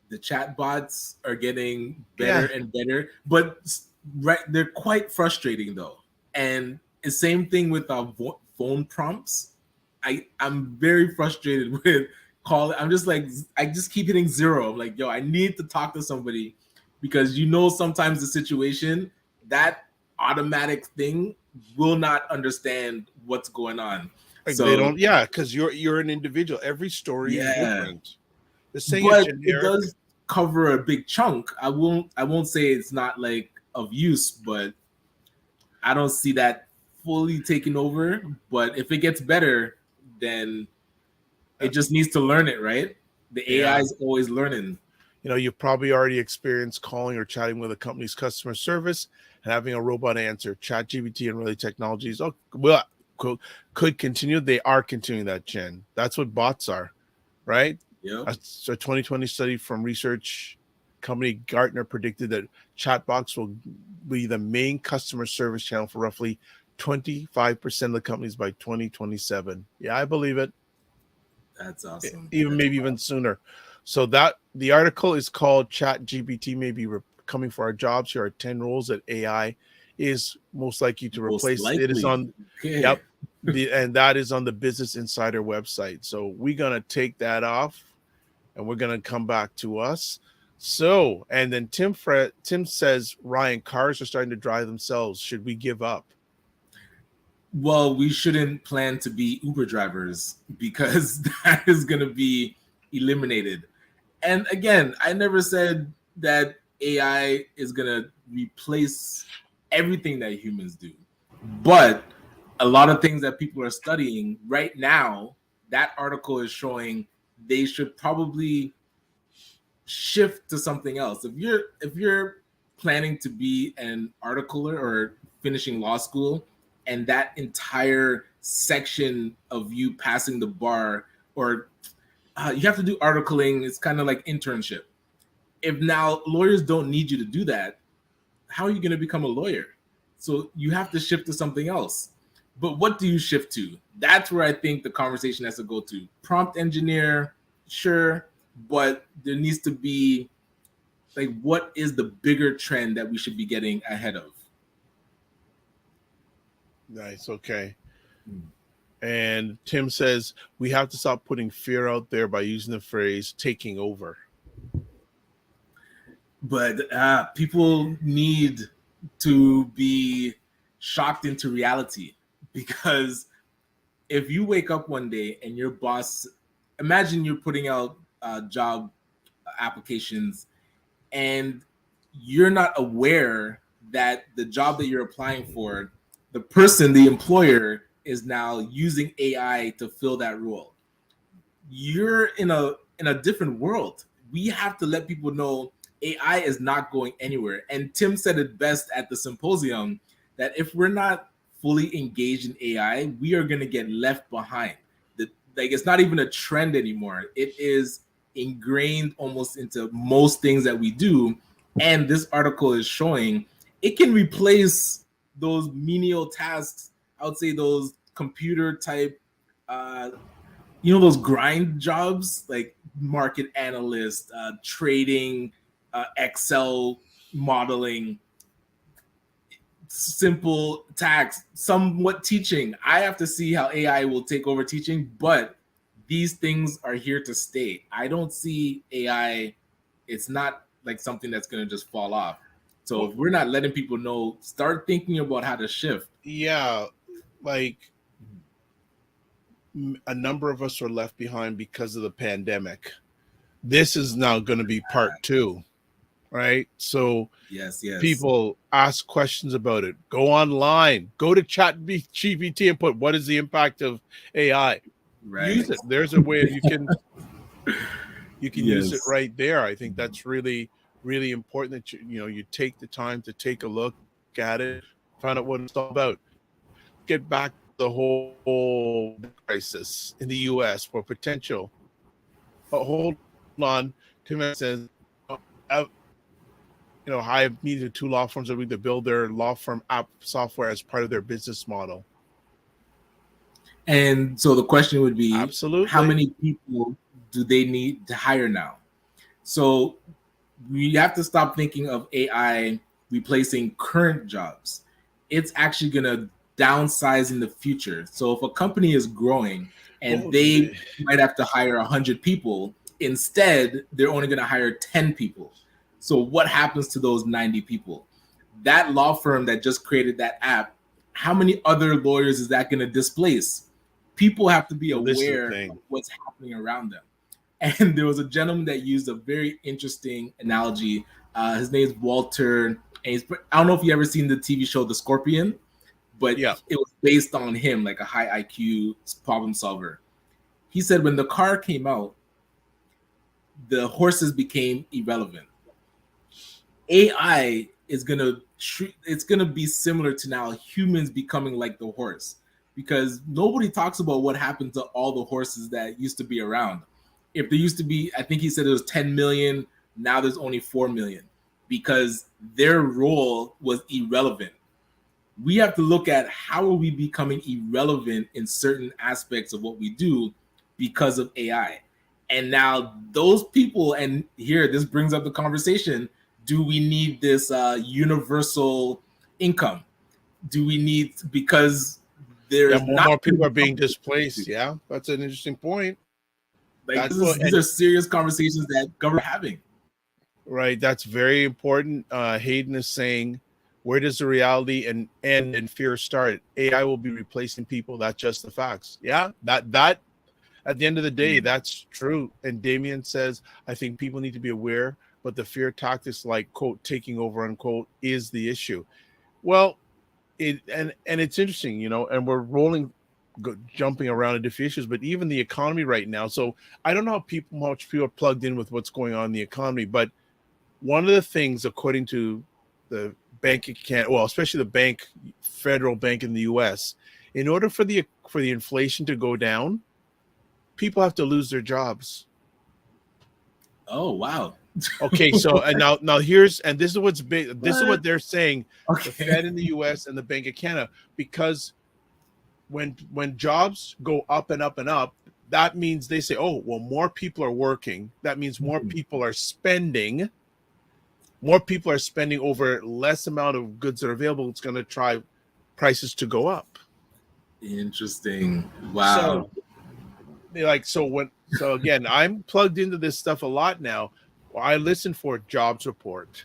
The chat bots are getting better Yeah, and better, but right, they're quite frustrating though. And the same thing with phone prompts. I'm very frustrated with calling. I'm just like, I just keep hitting zero. I'm like, yo, I need to talk to somebody, because sometimes the situation, that automatic thing will not understand what's going on. like they So don't. Yeah, because you're an individual. Every story is yeah, different. This saying is but it generic. does cover a big chunk. I won't say it's not like of use, but I don't see that fully taking over. But if it gets better, then it Uh, just needs to learn it, right? The AI Yeah, is always learning. You've probably already experienced calling or chatting with a company's customer service and having a robot answer. ChatGPT and related technologies could continue. They are continuing that, Jen. That's what bots are, right? Yep. A 2020 study from research company Gartner predicted that chatbots will be the main customer service channel for roughly 25% of the companies by 2027. Yeah, I believe it. That's awesome. Even That's maybe even sooner. So that the article is called "Chat GPT may be coming for our jobs. Here are 10 roles that AI is most likely to most replace." It is likely. on, Okay. yep, and that is on the Business Insider website. So we're gonna take that off, and we're gonna come back to us. So, and then Tim says, Ryan, cars are starting to drive themselves. Should we give up? Well, we shouldn't plan to be Uber drivers because that is going to be eliminated. And again, I never said that AI is going to replace everything that humans do. But a lot of things that people are studying right now, that article is showing they should probably shift to something else. If you're planning to be an articler or finishing law school, and that entire section of you passing the bar, or you have to do articling, it's kind of like internship. If now lawyers don't need you to do that, how are you going to become a lawyer? So you have to shift to something else. But what do you shift to? That's where I think the conversation has to go to. Prompt engineer, sure, but there needs to be like, what is the bigger trend that we should be getting ahead of? Nice. Okay. And Tim says we have to stop putting fear out there by using the phrase taking over. But people need to be shocked into reality, because if you wake up one day and your boss, imagine you're putting out job applications, and you're not aware that the job that you're applying for, the person, the employer, is now using AI to fill that role. You're in a different world. We have to let people know AI is not going anywhere. And Tim said it best at the symposium, that if we're not fully engaged in AI, we are going to get left behind. Like, it's not even a trend anymore. It is ingrained almost into most things that we do. And this article is showing it can replace those menial tasks. I would say those computer type, uh, those grind jobs like market analyst, trading, Excel modeling, simple tax, somewhat teaching. I have to see how AI will take over teaching, but these things are here to stay. I don't see AI, it's not like something that's going to just fall off. So if we're not letting people know, start thinking about how to shift. Yeah, like a number of us are left behind because of the pandemic. This is now going to be part two, right? So Yes. people ask questions about it. Go online, go to ChatGPT and put what is the impact of AI. Right. Use it. There's a way you can use it Yes. right there. I think that's really really important that you take the time to take a look at it, find out what it's all about. Get back to the whole crisis in the U.S. for potential. But hold on, Tim says, I've needed two law firms that need to build their law firm app software as part of their business model. And so the question would be, how Absolutely. many people do they need to hire now? So we have to stop thinking of AI replacing current jobs. It's actually going to downsize in the future. So if a company is growing and Well, they might have to hire 100 people, instead, they're only going to hire 10 people. So what happens to those 90 people? That law firm that just created that app, how many other lawyers is that going to displace? People have to be well, this is the aware of thing. what's happening around them. And there was a gentleman that used a very interesting analogy. His name is Walter. And I don't know if you ever seen the TV show The Scorpion, but Yeah. it was based on him, like a high IQ problem solver. He said when the car came out, the horses became irrelevant. AI is gonna it's gonna be similar to now humans becoming like the horse, because nobody talks about what happened to all the horses that used to be around. If there used to be, I think he said it was 10 million, now there's only 4 million, because their role was irrelevant. We have to look at how are we becoming irrelevant in certain aspects of what we do because of AI. And now those people, and here this brings up the conversation, do we need this universal income? Do we need, because Yeah, there's more not and more people are being displaced. Yeah, that's an interesting point. like That well, these are serious conversations that government having. right, that's very important. Hayden is saying, where does the reality and end and fear start? AI will be replacing people. That's just the facts. Yeah, that at the end of the day, that's true. And Damien says, I think people need to be aware, but the fear tactics like quote taking over unquote is the issue. Well, and it's interesting, and we're jumping around into different issues, but even the economy right now. So I don't know how much people are plugged in with what's going on in the economy, but one of the things, according to the Bank of Canada, well, especially the federal bank in the U.S., in order for the inflation to go down, people have to lose their jobs. Oh wow. Okay, so and now here's, and this is what's big. This is what they're saying. Okay. The Fed in the U.S. and the Bank of Canada, because when jobs go up and up and up, that means they say, oh, well, more people are working. That means more people are spending. More people are spending over less amount of goods that are available. It's going to drive prices to go up. Interesting. Wow. So again, I'm plugged into this stuff a lot now. I listen for jobs report.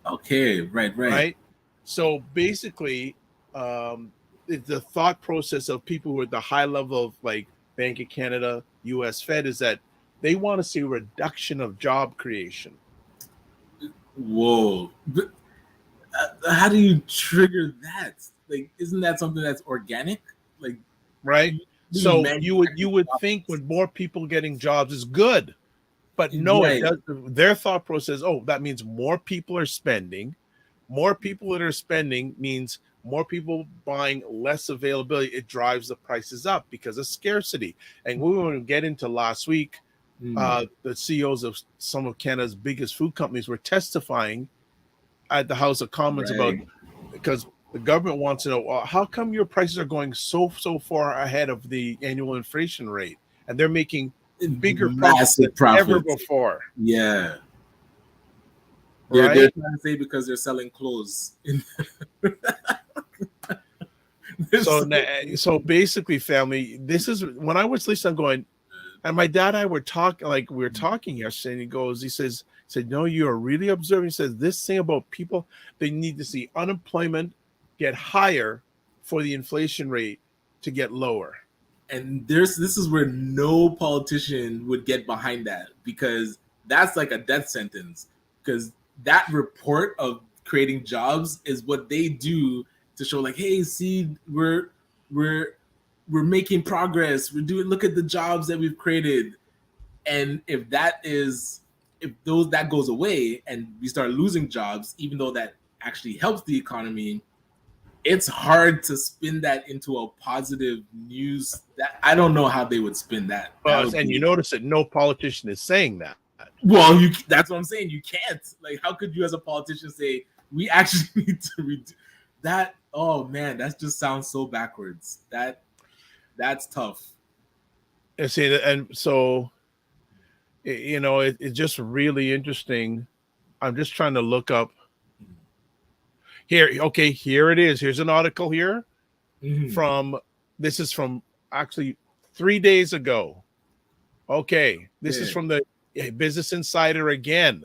Okay, right. So basically, the thought process of people with the high level of like Bank of Canada, U.S. Fed is that they want to see a reduction of job creation. Whoa. But, how do you trigger that? Like, isn't that something that's organic? Like, right? So you would think when more people getting jobs is good, but no, right. It does. Their thought process, oh, that means more people are spending. More people that are spending means more people buying, less availability. It drives the prices up because of scarcity. And we want to get into last week. The CEOs of some of Canada's biggest food companies were testifying at the House of Commons about, because the government wants to know, well, how come your prices are going so far ahead of the annual inflation rate, and they're making bigger profits than ever before. Yeah. Right? They're trying to say because they're selling clothes. So basically, family, this is when I was listening, I'm going, and my dad and I were talking, like we were talking yesterday, and he said, no, you are really observing. He says this thing about people, they need to see unemployment get higher for the inflation rate to get lower. And this is where no politician would get behind that, because that's like a death sentence. Because that report of creating jobs is what they do to show, like, hey, see, we're making progress. Look at the jobs that we've created. And if that goes away and we start losing jobs, even though that actually helps the economy, it's hard to spin that into a positive news. That I don't know how they would spin that. You notice that no politician is saying that. Well, that's what I'm saying. You can't. Like, how could you as a politician say we actually need to redo that? Oh man, that just sounds so backwards. That's tough. And see, and so it's just really interesting. I'm just trying to look up here. Okay, here it is. Here's an article here this is from actually 3 days ago. Okay, this is from the Business Insider again.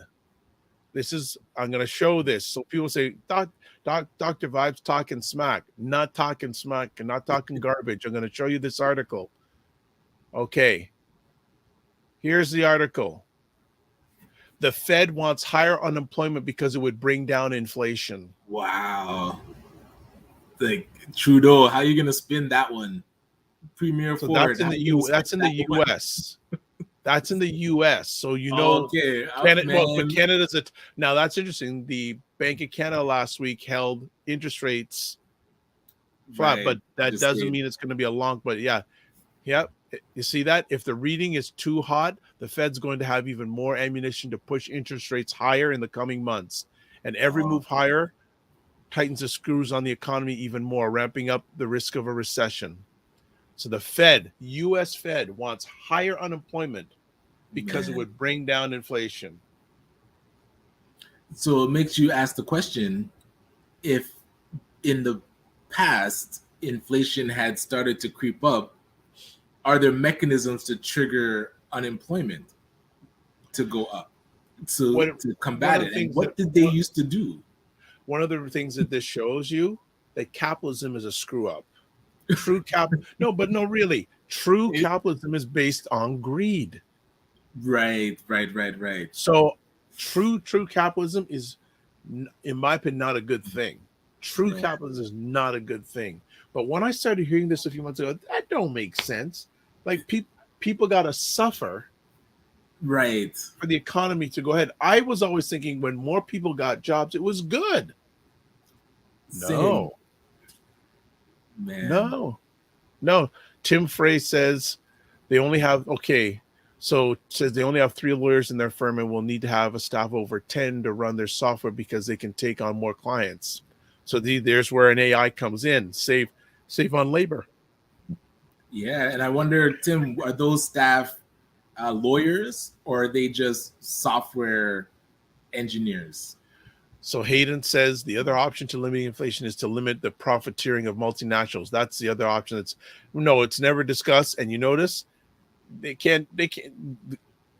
I'm going to show this. So people say, Dr. Vibe's talking smack. Not talking smack and not talking garbage. I'm going to show you this article. Okay. Here's the article. The Fed wants higher unemployment because it would bring down inflation. Wow. Like, Trudeau, how are you going to spin that one? Premier Ford. That's in the U.S. That's in the U.S. So Okay, Canada. Well, but man. Canada's now that's interesting. The Bank of Canada last week held interest rates flat, Right. but that Just doesn't stayed. mean it's going to be a long. But yeah, yeah. You see that? If the reading is too hot, the Fed's going to have even more ammunition to push interest rates higher in the coming months. And every Oh, move higher tightens the screws on the economy even more, ramping up the risk of a recession. So the Fed, US Fed, wants higher unemployment because it man. would bring down inflation. So it makes you ask the question, if in the past inflation had started to creep up, are there mechanisms to trigger unemployment to go up, What to one combat of the it? And things that what did they used to do? one of the things that this shows you that capitalism is a screw up. True cap no, but no, really. True It, capitalism is based on greed. right, right, right, right. So true capitalism is, in my opinion, not a good thing. True Yeah, capitalism is not a good thing. But when I started hearing this a few months ago, that don't make sense. Like people got to suffer right. for the economy to go ahead. I was always thinking when more people got jobs, it was good. Same, No, man. no, no. Tim Frey says they only have So says they only have 3 lawyers in their firm and will need to have a staff of over 10 to run their software because they can take on more clients. So there's where an AI comes in, save on labor. Yeah, and I wonder, Tim, are those staff lawyers or are they just software engineers? So Hayden says the other option to limiting inflation is to limit the profiteering of multinationals. That's the other option. It's never discussed. And you notice they can't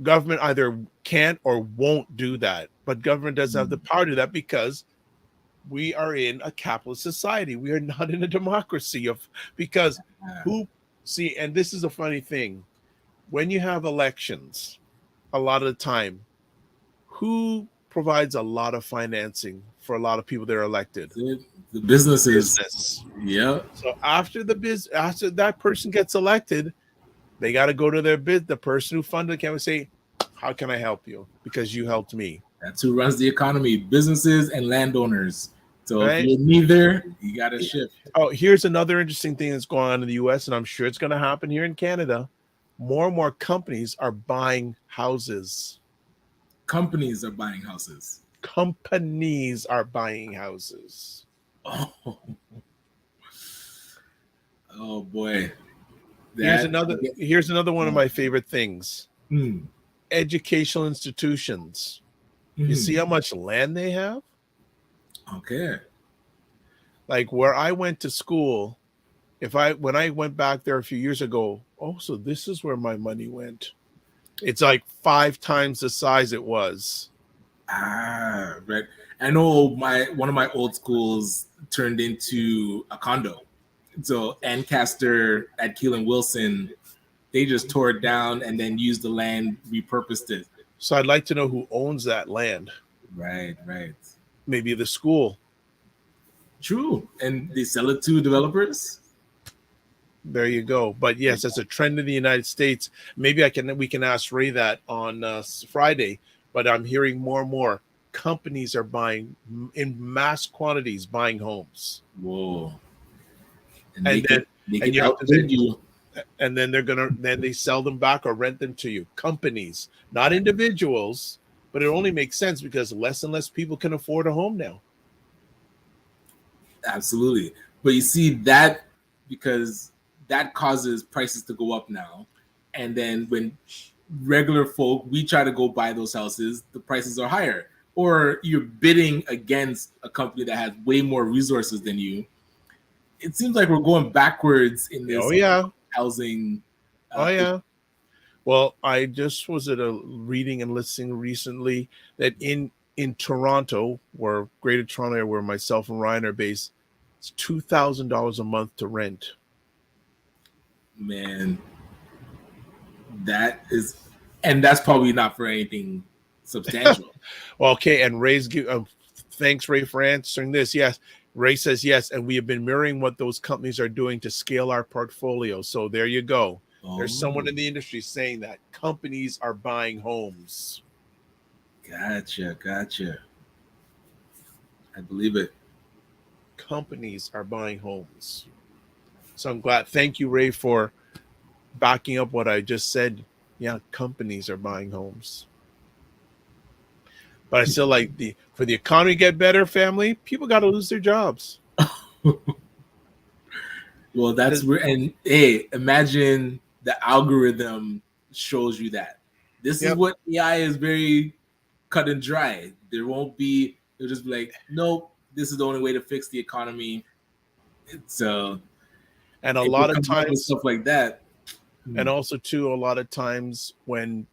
government either can't or won't do that. But government doesn't have the power to do that because we are in a capitalist society. We are not in a democracy because Uh, who see, and this is a funny thing. When you have elections, a lot of the time, who provides a lot of financing for a lot of people that are elected? the businesses. Business. Yep. So after that person gets elected, they got to go to the person who funded the campaign and say, "How can I help you? Because you helped me." That's who runs the economy, businesses and landowners. So if Right? you're neither, you got to shift. Oh, here's another interesting thing that's going on in the US, and I'm sure it's going to happen here in Canada. More and more companies are buying houses. Companies are buying houses. Companies are buying houses. Oh, oh boy. Here's That. another one of my favorite things. Mm, Educational institutions. You see mm, how much land they have? okay. Like where I went to school, when I went back there a few years ago, oh, so this is where my money went. It's like 5 times the size it was. Ah, right. I know one of my old schools turned into a condo. So Ancaster at Keelan Wilson, they just tore it down and then used the land, repurposed it. So I'd like to know who owns that land. Right, right. Maybe the school. True. And they sell it to developers. There you go. But yes, it's a trend in the United States. Maybe we can ask Ray that on Friday. But I'm hearing more and more companies are buying in mass quantities, buying homes, Whoa. And and then they and can you have to outbid you. and then then they sell them back or rent them to you. Companies, not individuals. But it only makes sense because less and less people can afford a home now. Absolutely. But you see that, because that causes prices to go up now. And then when regular folk, we try to go buy those houses, the prices are higher. Or you're bidding against a company that has way more resources than you. It seems like we're going backwards in Oh this yeah, housing. oh yeah. Well, I just was at a reading and listening recently that in Toronto, where Greater Toronto, where myself and Ryan are based, it's $2,000 a month to rent. Man, that is, and that's probably not for anything substantial. Well, okay, and thanks Ray for answering this. Yes, Ray says yes, and we have been mirroring what those companies are doing to scale our portfolio. So there you go. There's someone Oh, in the industry saying that companies are buying homes. gotcha. I believe it. Companies are buying homes. So I'm glad. Thank you, Ray, for backing up what I just said. Yeah, companies are buying homes. But I still like the for the economy to get better, family, people got to lose their jobs. Well, that's where, and hey, imagine the algorithm shows you that. This is Yep. what AI is very cut and dry. There won't be, they'll just be like, nope, this is the only way to fix the economy. So And a if it lot of comes up with times, stuff like that, and also too, a lot of times when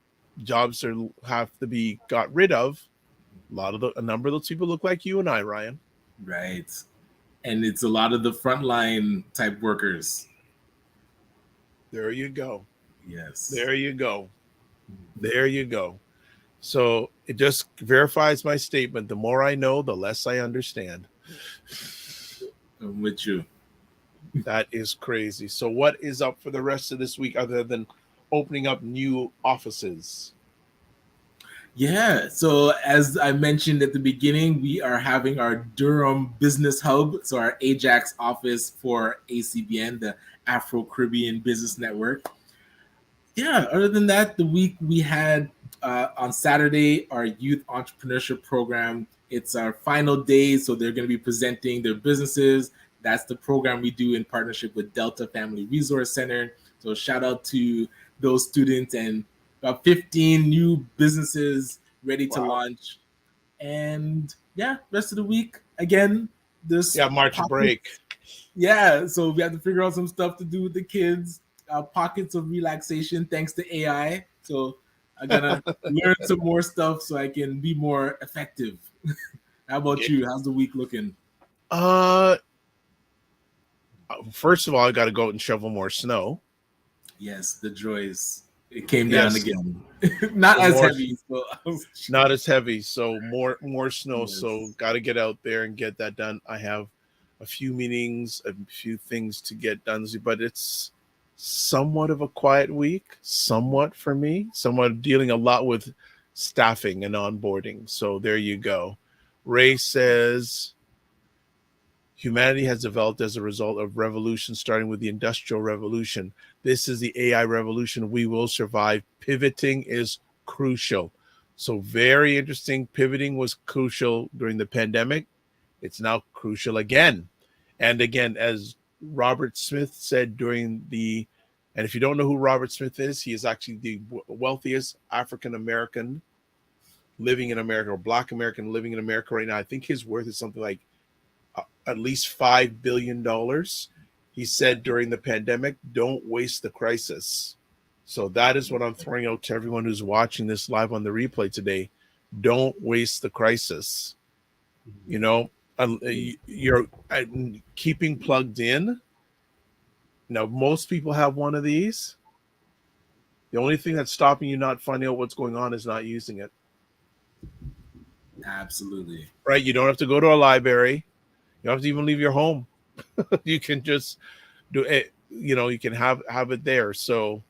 jobs are have to be got rid of, a number of those people look like you and I, Ryan. right. And it's a lot of the frontline type workers. There you go. Yes. There you go. There you go. So it just verifies my statement. The more I know, the less I understand. I'm with you. That is crazy. So what is up for the rest of this week other than opening up new offices? Yeah. So as I mentioned at the beginning, we are having our Durham Business Hub, so our Ajax office for ACBN, the Afro Caribbean Business Network. Yeah. Other than that, the week we had on Saturday our youth entrepreneurship program. It's our final day, so they're going to be presenting their businesses. That's the program we do in partnership with Delta Family Resource Center. So shout out to those students and about 15 new businesses ready to Wow. launch. And yeah, rest of the week again, this Yeah, March break. pockets. Yeah, so we have to figure out some stuff to do with the kids. Pockets of relaxation thanks to AI. So I gotta learn some more stuff so I can be more effective. How about Yeah. you? How's the week looking? Uh First of all, I got to go out and shovel more snow. Yes, the joys. It came down Yes. again. Not So as more, heavy. So not as heavy. So more snow. So yes. got to get out there and get that done. I have a few meetings, a few things to get done, but it's somewhat of a quiet week, somewhat for me, somewhat dealing a lot with staffing and onboarding. So there you go. Ray says humanity has developed as a result of revolution, starting with the Industrial Revolution. This is the AI revolution. We will survive. Pivoting is crucial. So, very interesting. Pivoting was crucial during the pandemic. It's now crucial again. And again, as Robert Smith said during the, and if you don't know who Robert Smith is, he is actually the wealthiest African American living in America, or Black American living in America right now. I think his worth is something like at least $5 billion. He said during the pandemic, don't waste the crisis. So that is what I'm throwing out to everyone who's watching this live on the replay today. Don't waste the crisis. You know, you're keeping plugged in. Now, most people have one of these. The only thing that's stopping you not finding out what's going on is not using it. Absolutely. Right? You don't have to go to a library. You don't have to even leave your home. You can just do it. You can have it there. So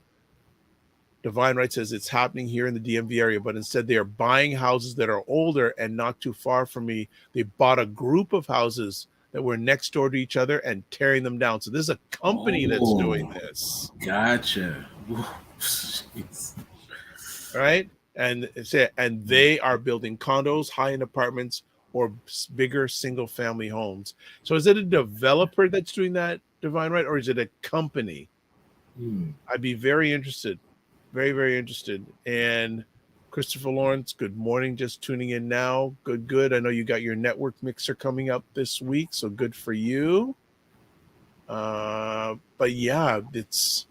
Divine Right says it's happening here in the DMV area, but instead they are buying houses that are older and not too far from me. They bought a group of houses that were next door to each other and tearing them down. So this is a company that's doing Oh, this. gotcha. Right? And they are building condos, high-end apartments, or bigger single-family homes. So is it a developer that's doing that, Divine Right, or is it a company? I'd be very interested. Very, very interested. And Christopher Lawrence, good morning. Just tuning in now. Good. I know you got your network mixer coming up this week, so good for you. But yeah, it's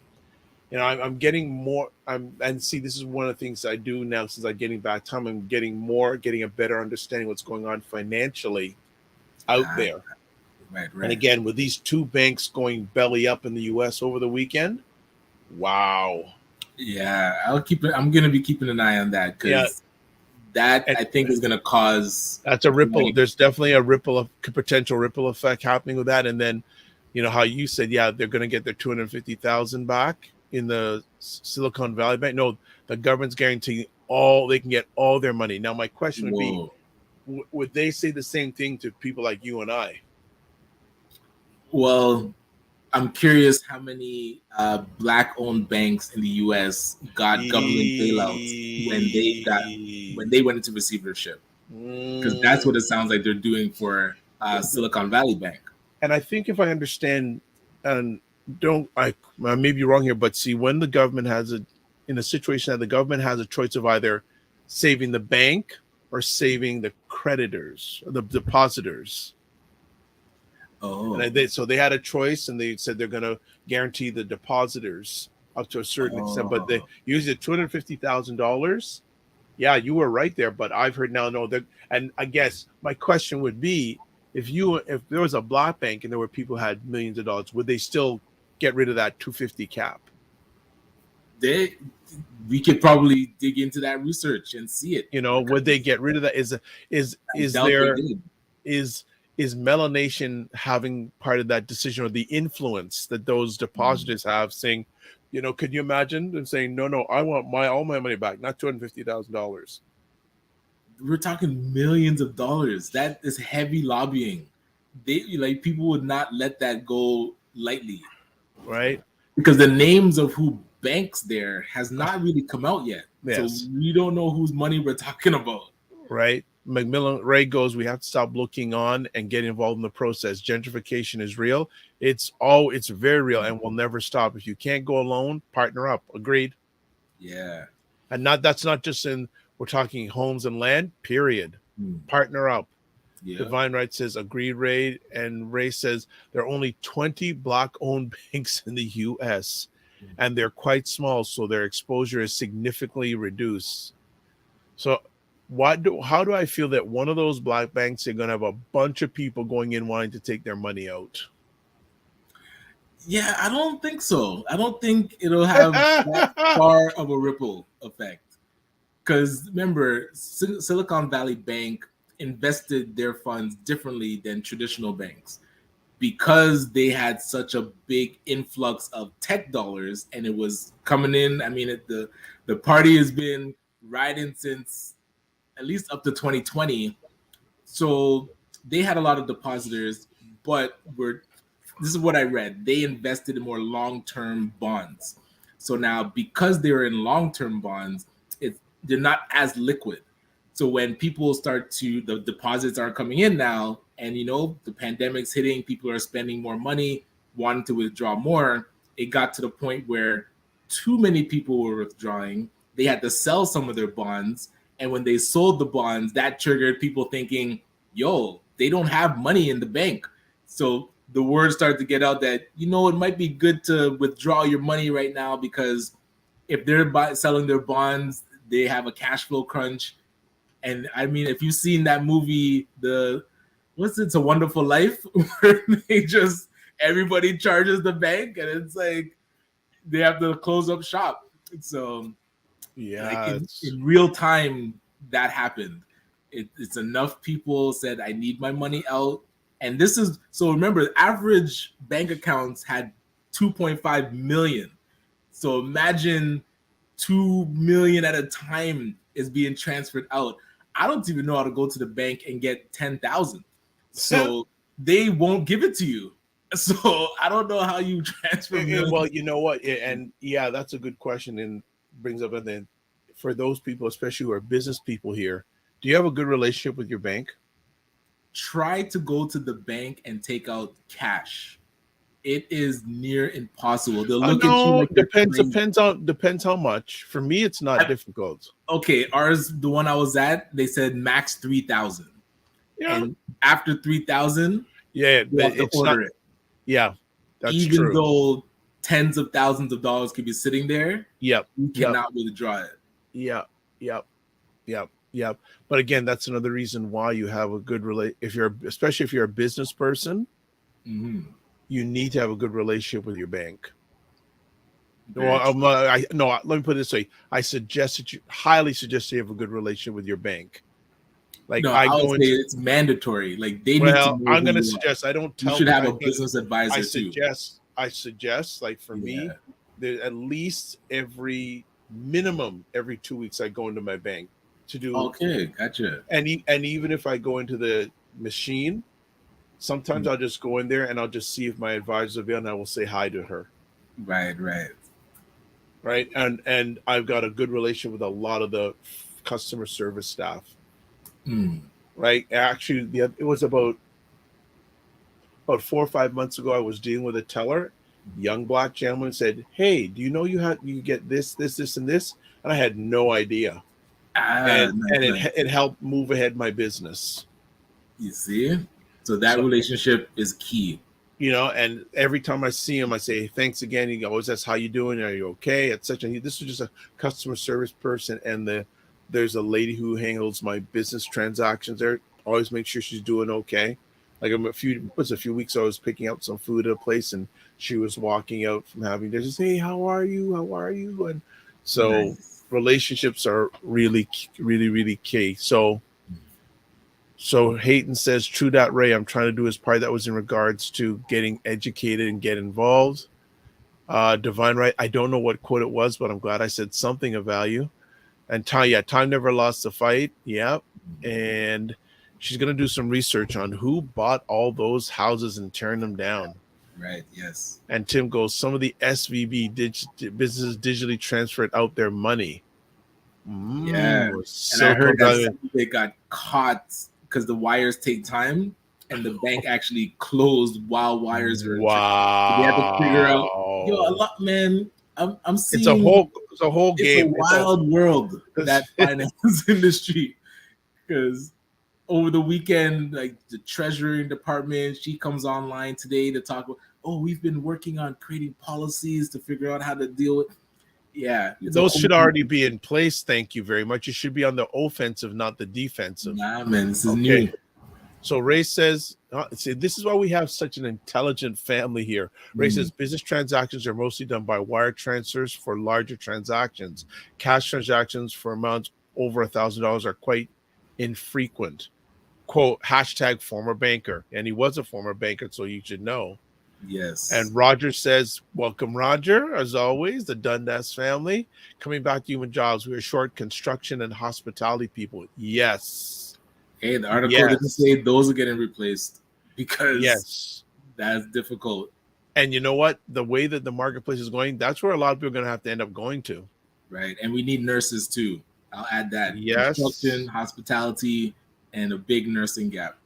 I'm getting more. And see, this is one of the things I do now since I'm getting back time. I'm getting a better understanding what's going on financially out there. Right. And again, with these two banks going belly up in the U.S. over the weekend, wow. Yeah, I'm gonna be keeping an eye on that Yeah, because that and I think is gonna cause that's a ripple. like, There's definitely a potential ripple effect happening with that. And then, how you said, yeah, they're going to get their 250,000 back. in the Silicon Valley Bank. No, the government's guaranteeing all they can get all their money. Now, my question would be, Whoa. would they say the same thing to people like you and I? Well, I'm curious how many black-owned banks in the U.S. got government bailouts when they went into receivership, because that's what it sounds like they're doing for Silicon Valley Bank. And I think if I understand, and don't I may be wrong here, but see, when the government has in a situation that the government has a choice of either saving the bank or saving the creditors, the depositors. Oh, So they had a choice, and they said they're going to guarantee the depositors up to a certain extent, but they usually $250,000. Yeah, you were right there, but I've heard now no that, and I guess my question would be, if there was a black bank and there were people who had millions of dollars, would they still get rid of that 250 cap? we could probably dig into that research and see it. Would they get rid of that? Is melanation having part of that decision, or the influence that those depositors have, saying, could you imagine them saying, no, I want all my money back, not $250,000? We're talking millions of dollars. That is heavy lobbying. People would not let that go lightly, right? Because the names of who banks there has not really come out yet. Yes. So we don't know whose money we're talking about. Right. Macmillan Ray goes, we have to stop looking on and get involved in the process. Gentrification is real. It's very real and will never stop. If you can't go alone, partner up. Agreed. Yeah. And that's not just we're talking homes and land, period. Partner up. Yeah. Divine Right says, agreed, Ray. And Ray says, there are only 20 black-owned banks in the U.S., and they're quite small, so their exposure is significantly reduced. So how do I feel that one of those black banks are going to have a bunch of people going in wanting to take their money out? Yeah, I don't think so. I don't think it'll have that far of a ripple effect. Because remember, Silicon Valley Bank invested their funds differently than traditional banks, because they had such a big influx of tech dollars and it was coming in. I mean, the party has been riding since at least up to 2020. So they had a lot of depositors, but this is what I read. They invested in more long-term bonds. So now, because they're in long-term bonds, they're not as liquid. So when people the deposits aren't coming in now, and the pandemic's hitting, people are spending more money, wanting to withdraw more. It got to the point where too many people were withdrawing. They had to sell some of their bonds. And when they sold the bonds, that triggered people thinking, they don't have money in the bank. So the word started to get out that, it might be good to withdraw your money right now, because if they're selling their bonds, they have a cash flow crunch. And I mean, if you've seen that movie, It's a Wonderful Life, where everybody charges the bank, and it's like they have to close up shop. So yeah, in real time that happened. It's enough people said, I need my money out. And remember, average bank accounts had 2.5 million. So imagine 2 million at a time is being transferred out. I don't even know how to go to the bank and get 10,000. So they won't give it to you. So I don't know how you transfer millions. Well, you know what? And yeah, that's a good question, and brings up, and then for those people, especially who are business people here, do you have a good relationship with your bank? Try to go to the bank and take out cash. It is near impossible. They'll look at you like depends how much. For me, it's not difficult. Okay, ours, the one I was at, they said max 3,000. Yeah. And after 3,000, yeah, you have to order it. Yeah, that's even true. Though tens of thousands of dollars could be sitting there. Yep, you cannot withdraw it. Yep. But again, that's another reason why you have a good especially if you're a business person. Mm-hmm. You need to have a good relationship with your bank. Let me put it this way. I highly suggest you have a good relationship with your bank. Like, no, I would say it's mandatory. Like, they need to know. I'm going to suggest, I don't tell you should have a business advisor I suggest, like, for me, there at least every minimum every 2 weeks I go into my bank to do, Okay, gotcha. and even if I go into the machine, sometimes I'll just go in there and I'll just see if my advisor's available, and I will say hi to her. Right, right. Right. And I've got a good relationship with a lot of the customer service staff. Mm. Right. Actually, it was about 4 or 5 months ago. I was dealing with a teller, young black gentleman, said, "Hey, do you know you get this, and this?" And I had no idea, Ah, and nice, nice. it helped move ahead my business. You see? So that So, relationship is key. and every time I see him, I say, "Thanks again." He goes, "That's how you doing? Are you okay?" Etc. This is just a customer service person, and there's a lady who handles my business transactions there. Always make sure she's doing okay. Like a few weeks ago, I was picking up some food at a place, and she was walking out from having dinner. She says, "Hey, how are you? How are you?" And so Nice. relationships are really, really, really key. So Hayton says, "True that, Ray. I'm trying to do his part." That was in regards to getting educated and get involved. Divine Right. I don't know what quote it was, but I'm glad I said something of value. And time never lost a fight. Yep. And she's gonna do some research on who bought all those houses and tearing them down. Right, yes. And Tim goes, some of the SVB businesses digitally transferred out their money. Yeah. And I Silicon heard that Valley. some they got caught because the wires take time and the bank actually closed while wires are in transit. So they had to figure out, yo, a Wow. lot, man. I'm It's a seeing whole it's a game. wild world, that It's finance industry. Because over the weekend, like the treasury department, she comes online today to talk about, oh, we've been working on creating policies to figure out how to deal with. Yeah, it's a those whole should already be in place. Thank you very much. You should be on the offensive, not the defensive. nah, man. This is Okay. new. So Ray says, see, this is why we have such an intelligent family here. Ray says business transactions are mostly done by wire transfers for larger transactions. Cash transactions for amounts over $1,000 are quite infrequent. Quote, hashtag former banker. And he was a former banker, so you should know. Yes. And Roger says, welcome, Roger, as always, the Dundas family. Coming back to human jobs, we are short construction and hospitality people. Yes. Hey, the article didn't Yes. say those are getting replaced because Yes. that's difficult. And you know what? The way that the marketplace is going, that's where a lot of people are going to have to end up going to. Right. And we need nurses too. I'll add that. Construction, Yes, hospitality, and a big nursing gap.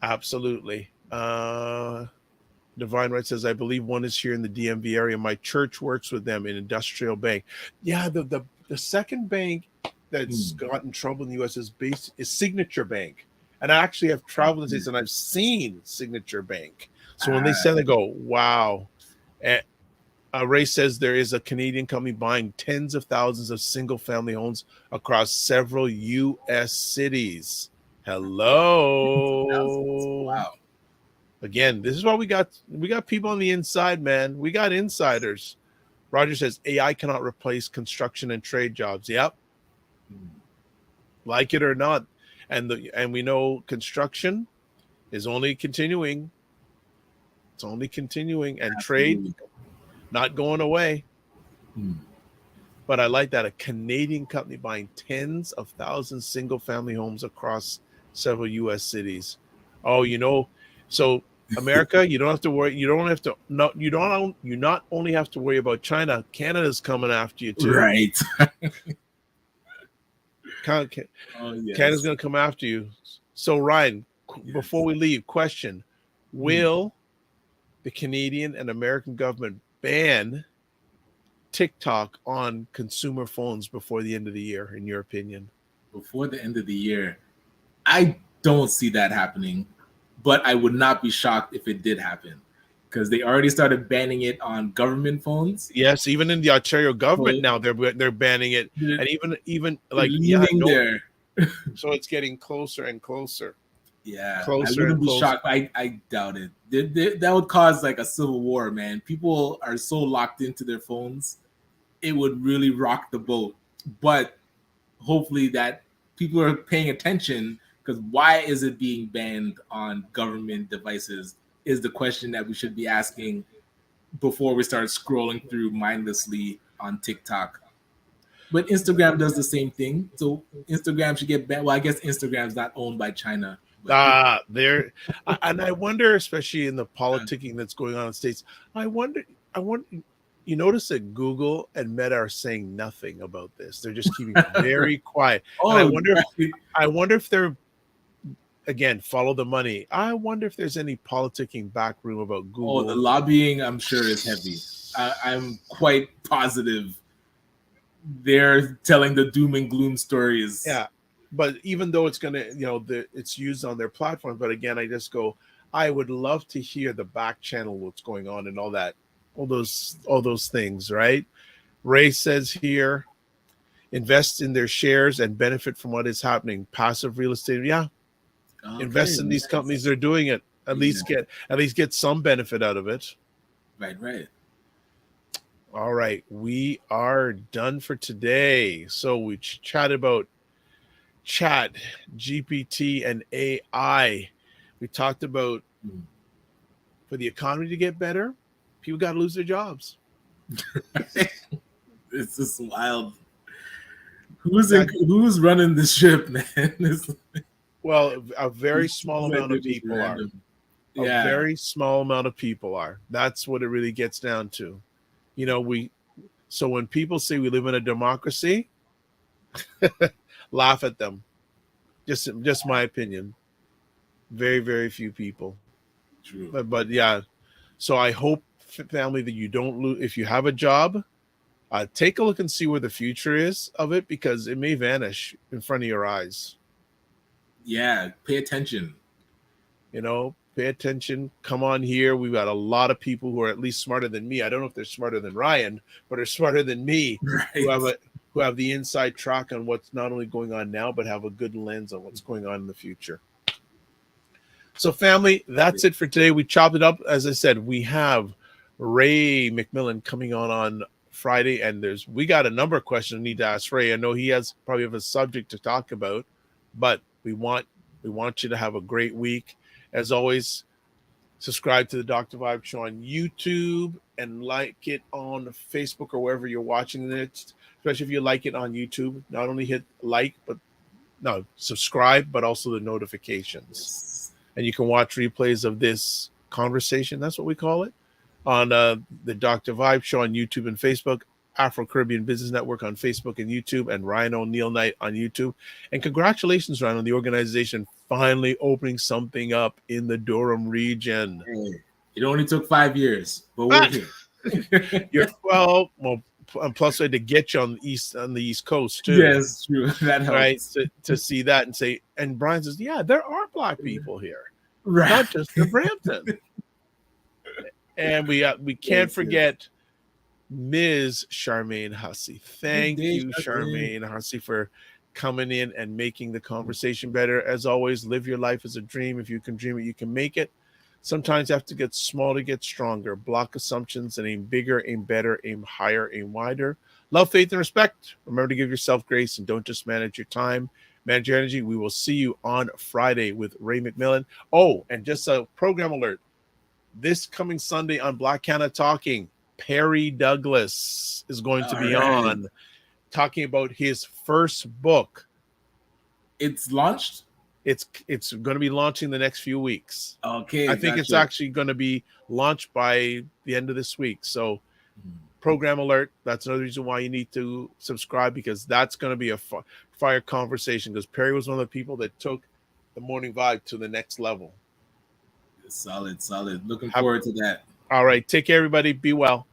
absolutely. Divine Right says, I believe one is here in the DMV area. My church works with them in Industrial Bank. Yeah, the second bank that's got in trouble in the US is Signature Bank. And I actually have traveled in the States and I've seen Signature Bank. So when they say, they go, wow. And Ray says there is a Canadian company buying tens of thousands of single family homes across several US cities. Hello. Wow. Again, this is why we got people on the inside, man. We got insiders. Roger says AI cannot replace construction and trade jobs. Yep. Like it or not. And we know construction is only continuing. It's only continuing, and trade Absolutely. not going away. Hmm. But I like that a Canadian company buying tens of thousands single family homes across several US cities. Oh, so America, you don't have to worry. You don't have to you not only have to worry about China, Canada's coming after you too. Right. Oh, Canada's yes. going to come after you. So Ryan, before Yes. we leave, question: will the Canadian and American government ban TikTok on consumer phones before the end of the year, in your opinion? Before the end of the year, I don't see that happening, but I would not be shocked if it did happen because they already started banning it on government phones. Yes, even in the Ontario government So now they're banning it, they're, and even they're like leaning there. so it's getting closer and closer, Yeah, I closer and wouldn't be closer. shocked. I doubt it. That would cause like a civil war, man. People are so locked into their phones. It would really rock the boat. But hopefully that people are paying attention because why is it being banned on government devices is the question that we should be asking before we start scrolling through mindlessly on TikTok. But Instagram does the same thing. So Instagram should get banned. Well, I guess Instagram's not owned by China, but There, and I wonder, especially in the politicking that's going on in the States, I wonder, I wonder, you notice that Google and Meta are saying nothing about this. They're just keeping very quiet. And oh, right. I wonder if they're, again, follow the money. I wonder if there's any politicking back room about Oh, the Google. lobbying, I'm sure, is heavy. I'm quite positive they're telling the doom and gloom stories. Yeah, but even though it's gonna, it's used on their platform. But again, I just go, I would love to hear the back channel, what's going on, and all that, all those things, right? Ray says here, invest in their shares and benefit from what is happening. Passive real estate, yeah. Okay, Invest in these companies. They're doing it. At least get some benefit out of it. Right. All right, we are done for today. So we chatted about Chat, GPT, and AI. We talked about for the economy to get better, people got to lose their jobs. It's just wild. Who's running the ship, man? Well, a very small amount of people are. A very small amount of people are. That's what it really gets down to. So when people say we live in a democracy, laugh at them. Just my opinion. Very, very few people. True. But yeah. So I hope, family, that you don't lose. If you have a job, take a look and see where the future is of it, because it may vanish in front of your eyes. Yeah, pay attention. Pay attention. Come on here. We've got a lot of people who are at least smarter than me. I don't know if they're smarter than Ryan, but are smarter than me, right. who have the inside track on what's not only going on now, but have a good lens on what's going on in the future. So, family, that's it for today. We chopped it up. As I said, we have Ray McMillan coming on Friday, and we got a number of questions we need to ask Ray. I know he has probably have a subject to talk about, but we want you to have a great week. As always, subscribe to the Dr. Vibe Show on YouTube and like it on Facebook or wherever you're watching it. Especially if you like it on YouTube, not only hit like, subscribe, but also the notifications. Yes. And you can watch replays of this conversation. That's what we call it on the Dr. Vibe Show on YouTube and Facebook. Afro-Caribbean Business Network on Facebook and YouTube, and Ryan Oneil Knight on YouTube. And congratulations, Ryan, on the organization finally opening something up in the Durham region. Hey, it only took 5 years, but we're here. And plus I had to get you on the East Coast too. Yes, true. That helps. Right, to see that and say, and Brian says, yeah, there are Black people here, right? Not just in Brampton. And we can't forget Ms. Charmaine Hussey. Thank you, Charmaine Hussey, for coming in and making the conversation better. As always, live your life as a dream. If you can dream it, you can make it. Sometimes you have to get small to get stronger. Block assumptions and aim bigger, aim better, aim higher, aim wider. Love, faith, and respect. Remember to give yourself grace and don't just manage your time. Manage your energy. We will see you on Friday with Ray McMillan. Oh, and just a program alert. This coming Sunday on Black Canada Talking, Perry Douglas is going to be on talking about his first book. It's launched? It's going to be launching the next few weeks. Okay. I think it's actually going to be launched by the end of this week. So program alert. That's another reason why you need to subscribe, because that's going to be a fire conversation, because Perry was one of the people that took the Morning Vibe to the next level. Solid. Looking forward to that. All right. Take care, everybody. Be well.